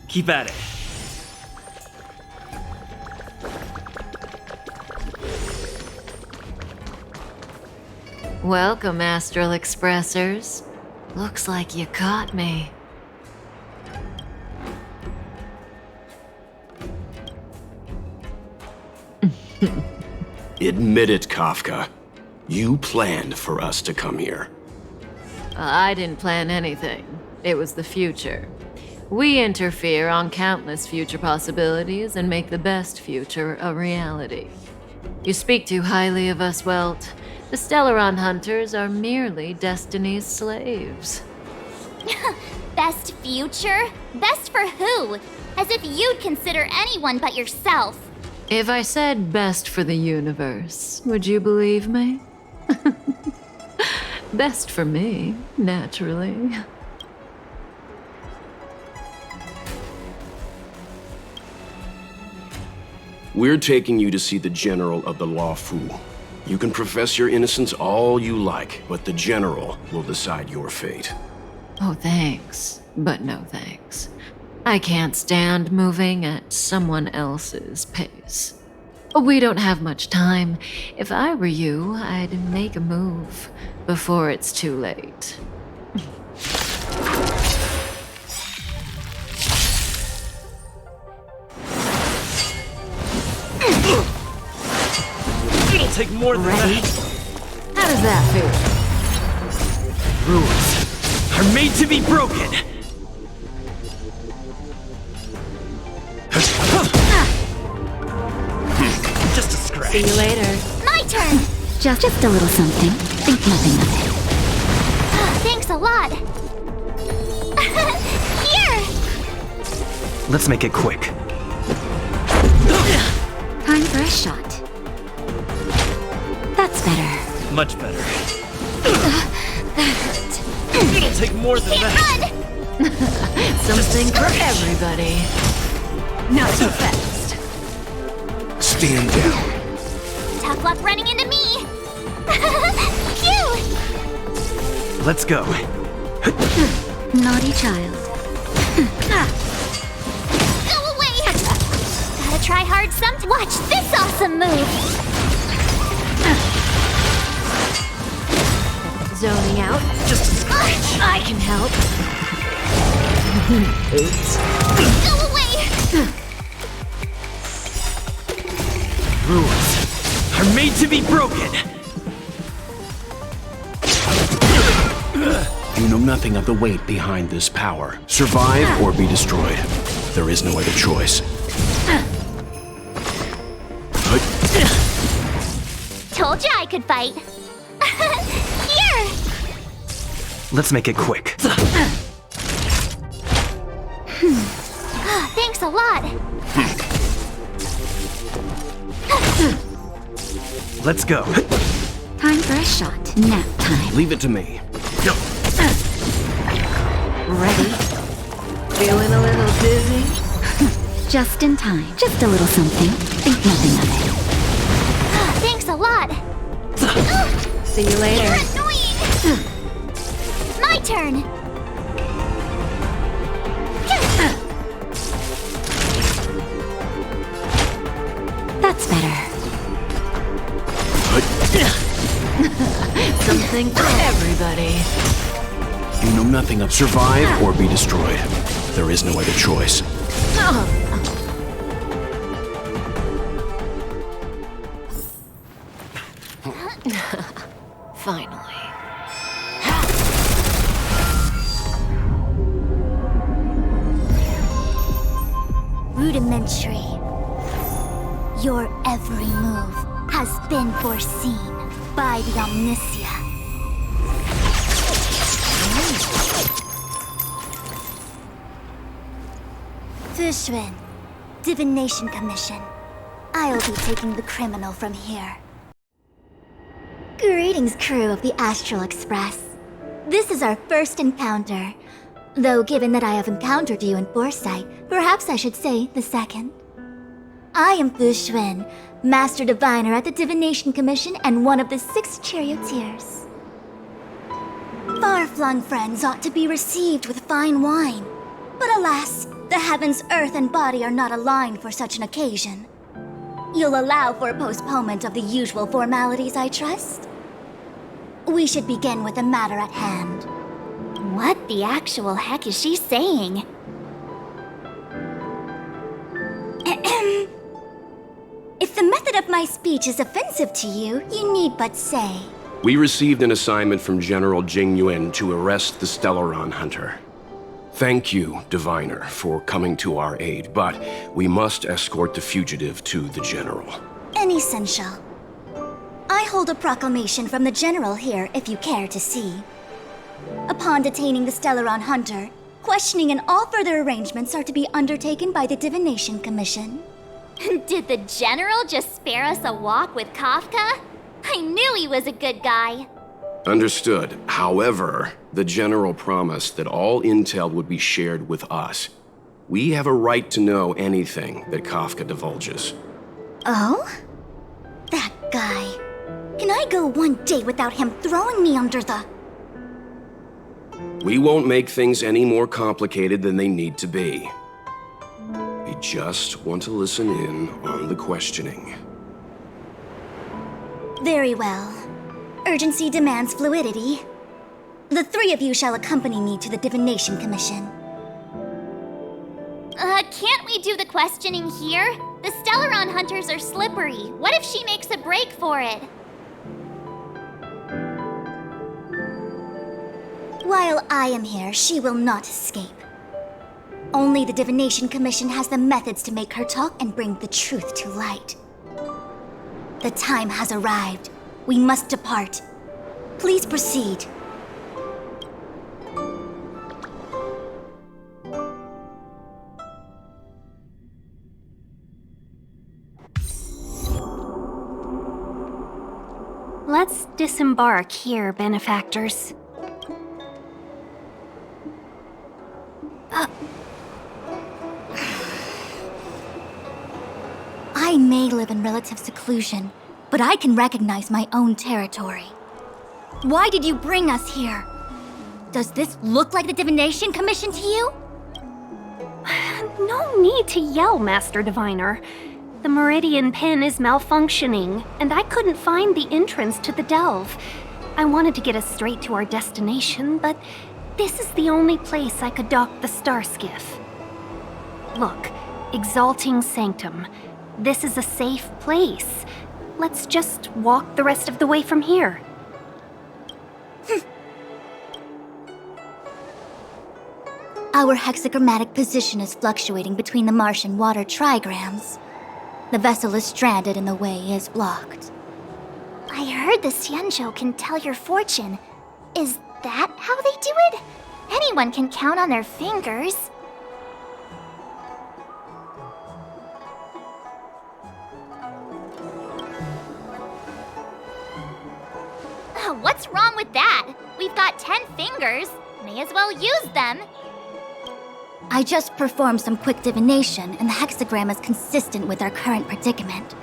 Keep at it. Welcome, Astral Expressors. Looks like you caught me. Admit it, Kafka. You planned for us to come here. I didn't plan anything. It was the future. We interfere on countless future possibilities and make the best future a reality. You speak too highly of us, Welt. The Stellaron Hunters are merely Destiny's slaves. Best future? Best for who? As if you'd consider anyone but yourself. If I said best for the universe, would you believe me? Best for me, naturally. We're taking you to see the General of the Law Fu. You can profess your innocence all you like, but the General will decide your fate. Oh, thanks, but no thanks. I can't stand moving at someone else's pace. We don't have much time. If I were you, I'd make a move before it's too late. take more than Ready? that. How does that feel? Rules are made to be broken. Just a scratch. See you later. My turn! Just a little something. Think nothing of it. Thanks a lot. Here! Let's make it quick. Time for a shot. That's better. Much better. That hurt. It'll take more than that. Run! Something for everybody. Not too fast. Stand down. Tough luck running into me! Phew! Let's go. Naughty child. Go away! Gotta try hard sometime. Watch this awesome move! Zoning out. Just a scratch. I can help. Oops. Go away! Rules are made to be broken. You know nothing of the weight behind this power. Survive or be destroyed. There is no other choice. Told you I could fight. Here! Let's make it quick. Thanks a lot. Let's go. Time for a shot. Nap time. Leave it to me. Ready? Feeling a little dizzy? Just in time. Just a little something. Think nothing of it. Thanks a lot. See you later. You're annoying. My turn. That's better. Something for everybody. You know nothing of survive or be destroyed. There is no other choice. Finally. Rudimentary. Your every move has been foreseen by the Omniscia. Fushun, Divination Commission. I'll be taking the criminal from here. Greetings, crew of the Astral Express. This is our first encounter. Though given that I have encountered you in foresight, perhaps I should say the second. I am Fushun, Master Diviner at the Divination Commission and one of the 6 charioteers. Far-flung friends ought to be received with fine wine. But alas, the heavens, earth, and body are not aligned for such an occasion. You'll allow for a postponement of the usual formalities, I trust? We should begin with the matter at hand. What the actual heck is she saying? If the method of my speech is offensive to you, you need but say. We received an assignment from General Yuань to arrest the Stellaron Hunter. Thank you, Diviner, for coming to our aid, but we must escort the fugitive to the General. Essential. I hold a proclamation from the General here if you care to see. Upon detaining the Stellaron Hunter, questioning and all further arrangements are to be undertaken by the Divination Commission. Did the General just spare us a walk with Kafka? I knew he was a good guy. Understood. However, the General promised that all intel would be shared with us. We have a right to know anything that Kafka divulges. Oh? That guy. Can I go one day without him throwing me under the... We won't make things any more complicated than they need to be. We just want to listen in on the questioning. Very well. Urgency demands fluidity. The 3 of you shall accompany me to the Divination Commission. Can't we do the questioning here? The Stellaron hunters are slippery. What if she makes a break for it? While I am here, she will not escape. Only the Divination Commission has the methods to make her talk and bring the truth to light. The time has arrived. We must depart. Please proceed. Let's disembark here, benefactors. I may live in relative seclusion, but I can recognize my own territory. Why did you bring us here? Does this look like the Divination Commission to you? No need to yell, Master Diviner. The Meridian Pin is malfunctioning, and I couldn't find the entrance to the delve. I wanted to get us straight to our destination, but this is the only place I could dock the star skiff. Look, Exalting Sanctum. This is a safe place. Let's just walk the rest of the way from here. Our hexagrammatic position is fluctuating between the marsh and water trigrams. The vessel is stranded and the way is blocked. I heard the Xianzhou can tell your fortune. Is that how they do it? Anyone can count on their fingers. What's wrong with that? We've got 10 fingers. May as well use them. I just performed some quick divination, and the hexagram is consistent with our current predicament.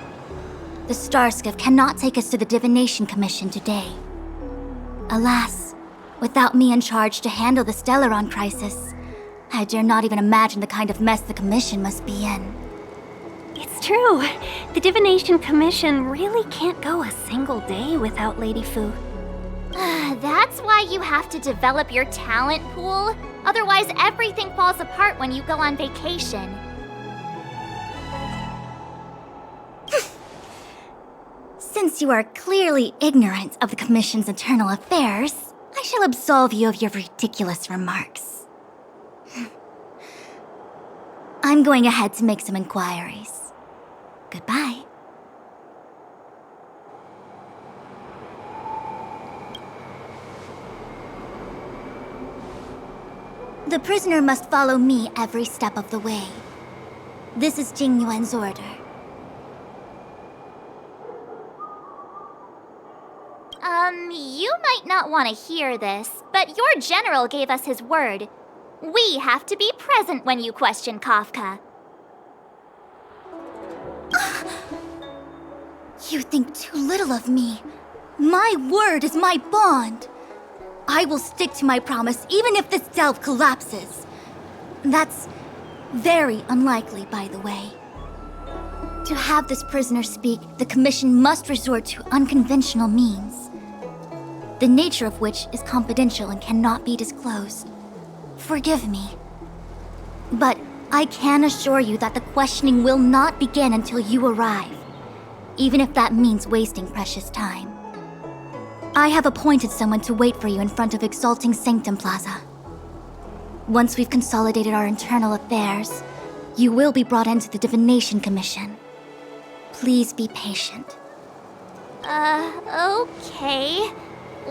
The star skiff cannot take us to the Divination Commission today. Alas, without me in charge to handle the Stellaron crisis, I dare not even imagine the kind of mess the Commission must be in. It's true. The Divination Commission really can't go a single day without Lady Fu. That's why you have to develop your talent pool. Otherwise, everything falls apart when you go on vacation. Since you are clearly ignorant of the Commission's internal affairs, I shall absolve you of your ridiculous remarks. I'm going ahead to make some inquiries. Goodbye. The prisoner must follow me every step of the way. This is Jing Yuan's order. You might not want to hear this, but your general gave us his word. We have to be present when you question Kafka. You think too little of me. My word is my bond. I will stick to my promise even if this delve collapses. That's very unlikely, by the way. To have this prisoner speak, the Commission must resort to unconventional means, the nature of which is confidential and cannot be disclosed. Forgive me. But I can assure you that the questioning will not begin until you arrive, even if that means wasting precious time. I have appointed someone to wait for you in front of Exalting Sanctum Plaza. Once we've consolidated our internal affairs, you will be brought into the Divination Commission. Please be patient. Okay.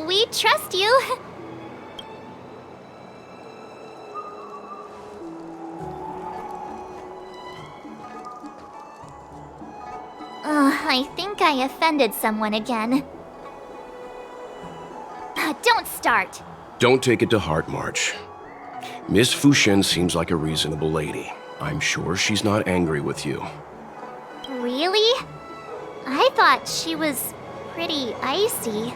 We trust you. I think I offended someone again. Don't start. Don't take it to heart, March. Miss Fushen seems like a reasonable lady. I'm sure she's not angry with you. Really? I thought she was pretty icy.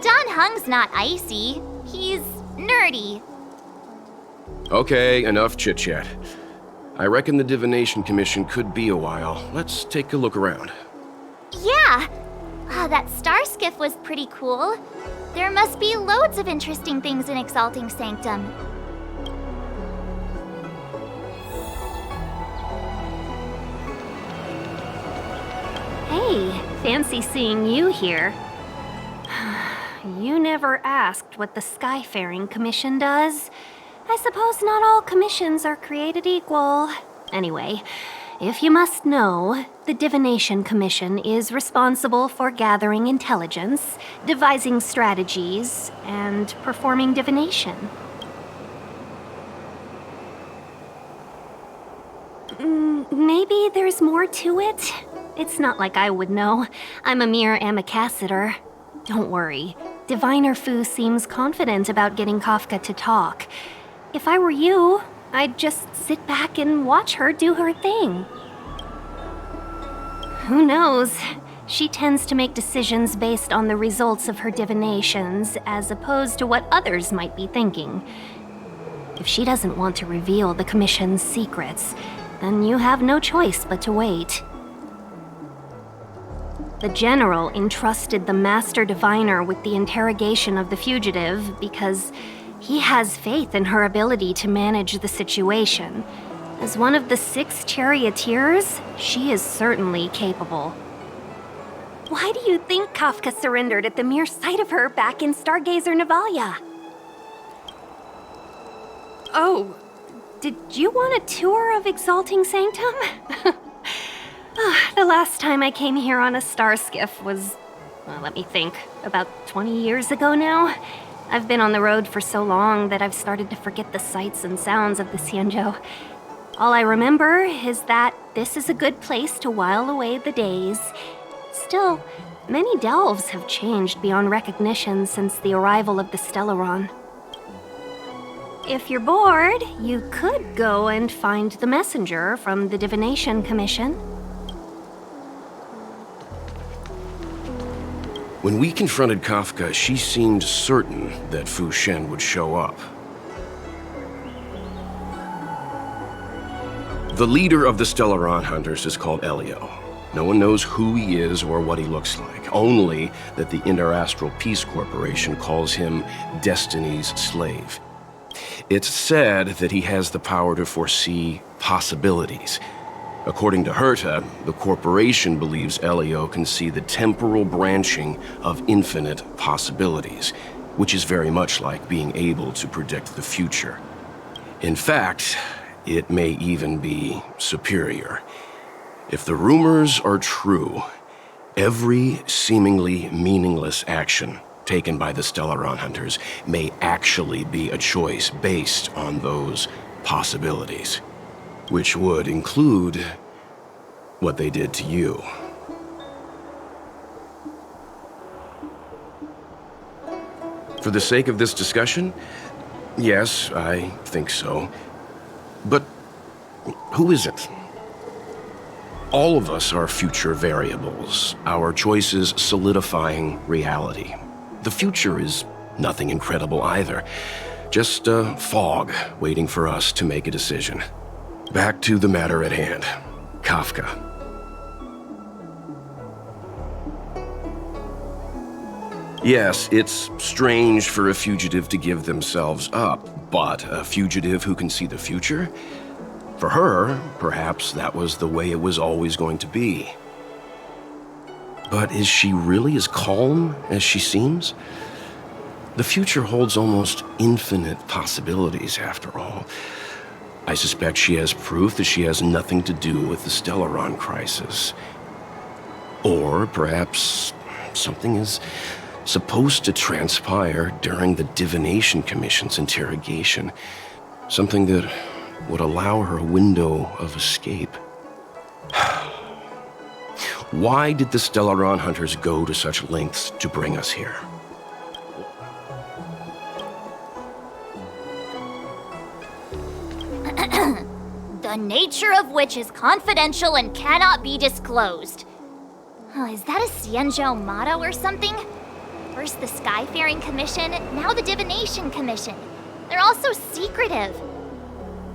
Don Hung's not icy. He's nerdy. Okay, enough chit-chat. I reckon the Divination Commission could be a while. Let's take a look around. Yeah! That star skiff was pretty cool. There must be loads of interesting things in Exalting Sanctum. Hey, fancy seeing you here. You never asked what the Skyfaring Commission does. I suppose not all commissions are created equal. Anyway, if you must know, the Divination Commission is responsible for gathering intelligence, devising strategies, and performing divination. Maybe there's more to it? It's not like I would know. I'm a mere amicassator. Don't worry. Diviner Fu seems confident about getting Kafka to talk. If I were you, I'd just sit back and watch her do her thing. Who knows? She tends to make decisions based on the results of her divinations, as opposed to what others might be thinking. If she doesn't want to reveal the Commission's secrets, then you have no choice but to wait. The General entrusted the Master Diviner with the interrogation of the fugitive because he has faith in her ability to manage the situation. As one of the 6 charioteers, she is certainly capable. Why do you think Kafka surrendered at the mere sight of her back in Stargazer Navalia? Oh, did you want a tour of Exalting Sanctum? The last time I came here on a star skiff was, well, let me think, about 20 years ago now. I've been on the road for so long that I've started to forget the sights and sounds of the Xianzhou. All I remember is that this is a good place to while away the days. Still, many delves have changed beyond recognition since the arrival of the Stellaron. If you're bored, you could go and find the messenger from the Divination Commission. When we confronted Kafka, she seemed certain that Fu Shen would show up. The leader of the Stellaron Hunters is called Elio. No one knows who he is or what he looks like, only that the Interastral Peace Corporation calls him Destiny's slave. It's said that he has the power to foresee possibilities. According to Herta, the corporation believes Elio can see the temporal branching of infinite possibilities, which is very much like being able to predict the future. In fact, it may even be superior. If the rumors are true, every seemingly meaningless action taken by the Stellaron Hunters may actually be a choice based on those possibilities, which would include what they did to you. For the sake of this discussion, yes, I think so. But who isn't? All of us are future variables, our choices solidifying reality. The future is nothing incredible either, just a fog waiting for us to make a decision. Back to the matter at hand, Kafka. Yes, it's strange for a fugitive to give themselves up, but a fugitive who can see the future? For her, perhaps that was the way it was always going to be. But is she really as calm as she seems? The future holds almost infinite possibilities, after all. I suspect she has proof that she has nothing to do with the Stellaron crisis. Or perhaps something is supposed to transpire during the Divination Commission's interrogation. Something that would allow her a window of escape. Why did the Stellaron Hunters go to such lengths to bring us here? The nature of which is confidential and cannot be disclosed. Oh, is that a Xianzhou motto or something? First the Skyfaring Commission, now the Divination Commission. They're all so secretive.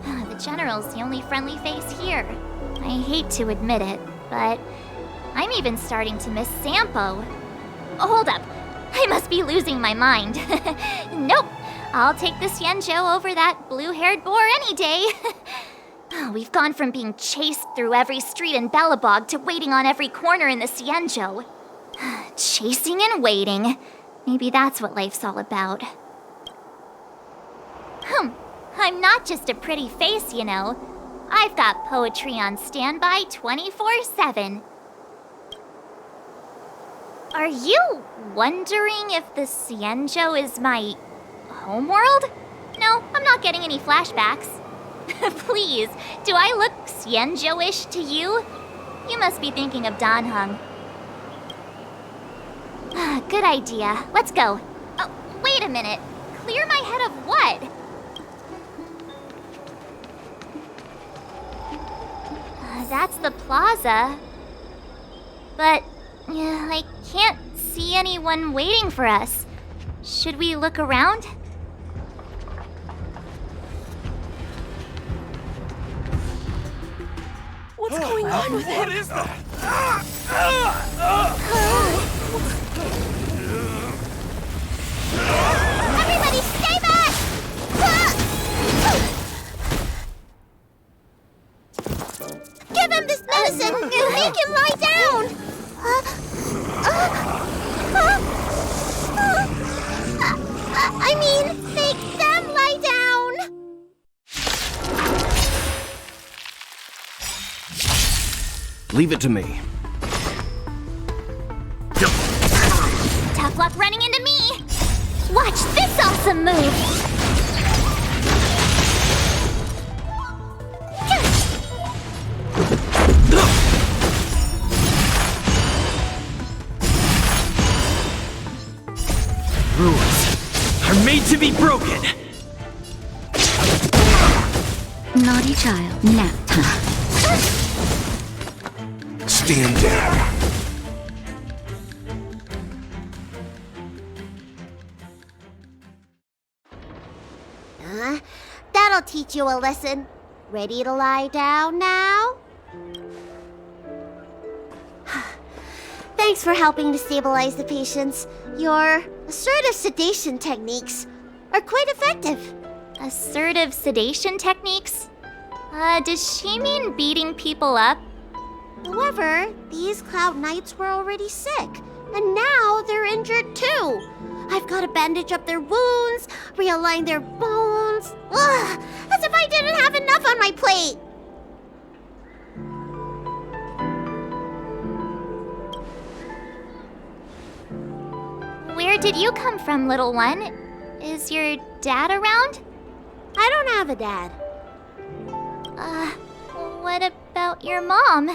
The General's the only friendly face here. I hate to admit it, but I'm even starting to miss Sampo. Oh, hold up. I must be losing my mind. Nope. I'll take the Xianzhou over that blue-haired boar any day. We've gone from being chased through every street in Belobog to waiting on every corner in the Xianzhou. Chasing and waiting. Maybe that's what life's all about. I'm not just a pretty face, you know. I've got poetry on standby 24/7. Are you wondering if the Xianzhou is my homeworld? No, I'm not getting any flashbacks. Please, do I look Xianzhou-ish to you? You must be thinking of Danheng. Good idea. Let's go. Oh, wait a minute. Clear my head of what? That's the plaza. But I can't see anyone waiting for us. Should we look around? What's going on with him? What is that? Everybody stay back! Give him this medicine and make him lie down! I mean, make them lie down! Leave it to me. Tough luck running into me! Watch this awesome move! Rules are made to be broken! Naughty child, nap time. Stand down. That'll teach you a lesson. Ready to lie down now? Thanks for helping to stabilize the patients. Your assertive sedation techniques are quite effective. Assertive sedation techniques? Does she mean beating people up? However, these Cloud Knights were already sick, and now they're injured too. I've got to bandage up their wounds, realign their bones. Ugh, as if I didn't have enough on my plate. Where did you come from, little one? Is your dad around? I don't have a dad. What about your mom?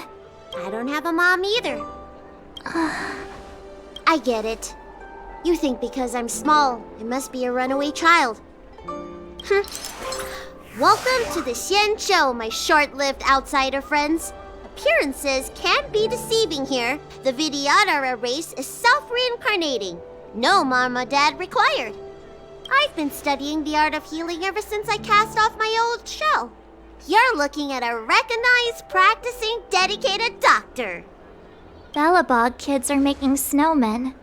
I don't have a mom either. I get it. You think because I'm small, I must be a runaway child. Welcome to the Xianzhou, my short-lived outsider friends. Appearances can be deceiving here. The Vidyadhara race is self-reincarnating. No mom or dad required. I've been studying the art of healing ever since I cast off my old shell. You're looking at a recognized, practicing, dedicated doctor. Belobog kids are making snowmen,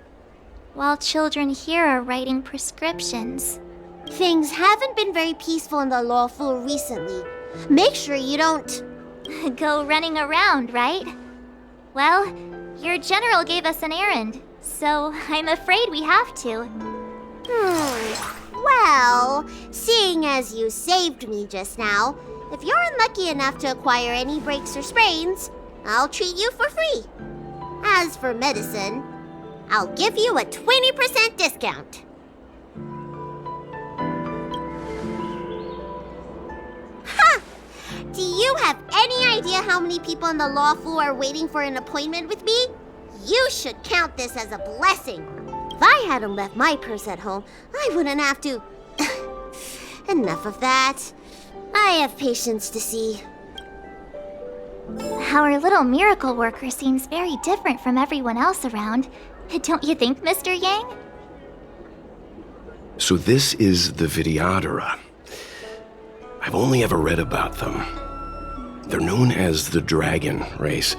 while children here are writing prescriptions. Things haven't been very peaceful in the Lawfu recently. Make sure you don't... go running around, right? Well, your general gave us an errand, so I'm afraid we have to. Well, seeing as you saved me just now, if you're unlucky enough to acquire any breaks or sprains, I'll treat you for free. As for medicine, I'll give you a 20% discount. Ha! Do you have any idea how many people in the Lawfu are waiting for an appointment with me? You should count this as a blessing. If I hadn't left my purse at home, I wouldn't have to... Enough of that. I have patients to see. Our little miracle worker seems very different from everyone else around. Don't you think, Mr. Yang? So this is the Vidyadhara. I've only ever read about them. They're known as the Dragon race.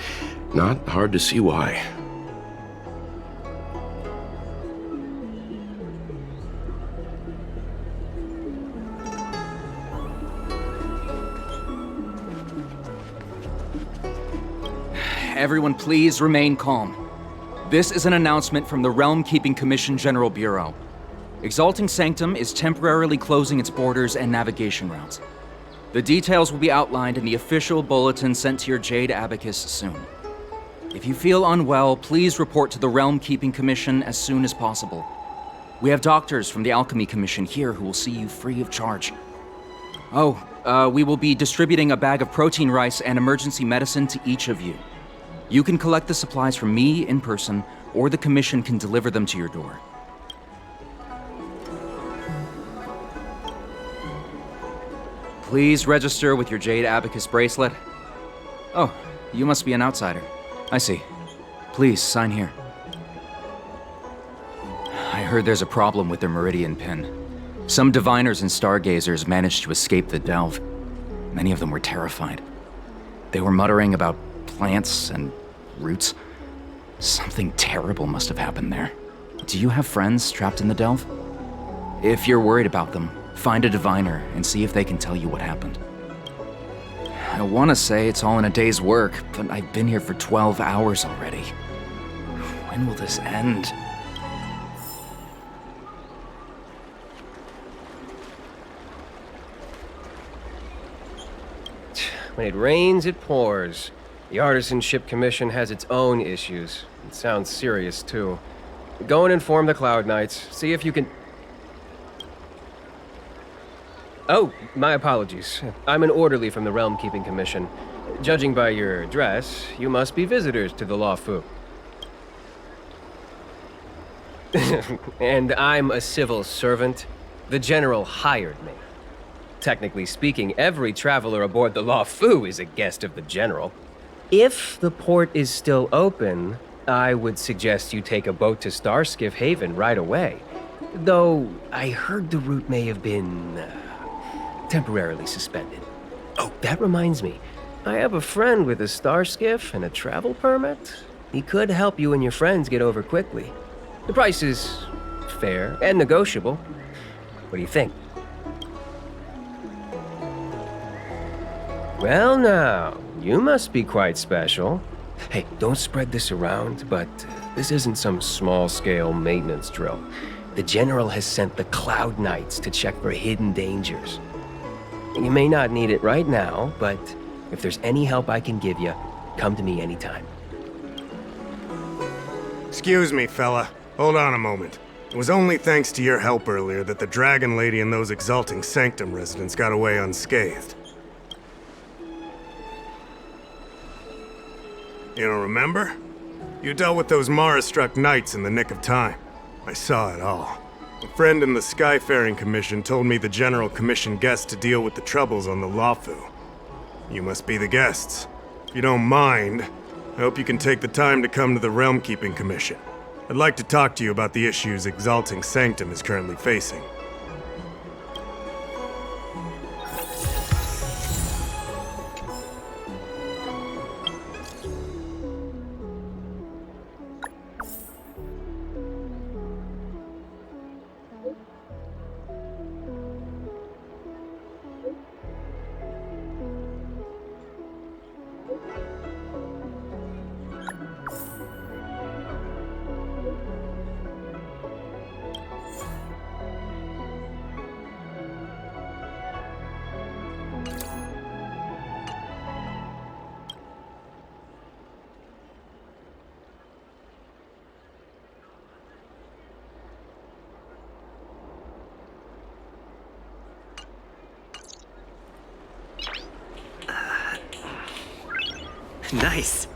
Not hard to see why. everyone please remain calm? This is an announcement from the Realm Keeping Commission General Bureau. Exalting Sanctum is temporarily closing its borders and navigation routes. The details will be outlined in the official bulletin sent to your Jade Abacus soon. If you feel unwell, please report to the Realm Keeping Commission as soon as possible. We have doctors from the Alchemy Commission here who will see you free of charge. We will be distributing a bag of protein rice and emergency medicine to each of you. You can collect the supplies from me in person, or the Commission can deliver them to your door. Please register with your Jade Abacus bracelet. Oh, you must be an outsider. I see. Please, sign here. I heard there's a problem with their Meridian pin. Some diviners and stargazers managed to escape the delve. Many of them were terrified. They were muttering about plants and roots. Something terrible must have happened there. Do you have friends trapped in the delve? If you're worried about them, find a diviner and see if they can tell you what happened. I want to say it's all in a day's work, but I've been here for 12 hours already. When will this end? When it rains, it pours. The Artisanship Commission has its own issues. It sounds serious, too. Go and inform the Cloud Knights. See if you can... Oh, my apologies. I'm an orderly from the Realm Keeping Commission. Judging by your dress, you must be visitors to the Law Fu. And I'm a civil servant. The General hired me. Technically speaking, every traveler aboard the Law Fu is a guest of the General. If the port is still open, I would suggest you take a boat to Starskiff Haven right away. Though, I heard the route may have been... temporarily suspended. Oh, that reminds me. I have a friend with a Starskiff and a travel permit. He could help you and your friends get over quickly. The price is fair and negotiable. What do you think? Well now, you must be quite special. Hey, don't spread this around, but this isn't some small-scale maintenance drill. The General has sent the Cloud Knights to check for hidden dangers. You may not need it right now, but if there's any help I can give you, come to me anytime. Excuse me, fella. Hold on a moment. It was only thanks to your help earlier that the Dragon Lady and those Exalting Sanctum residents got away unscathed. You don't remember? You dealt with those Mara-struck knights in the nick of time. I saw it all. A friend in the Skyfaring Commission told me the General commissioned guests to deal with the troubles on the Lafu. You must be the guests. If you don't mind, I hope you can take the time to come to the Realm Keeping Commission. I'd like to talk to you about the issues Exalting Sanctum is currently facing. Nice.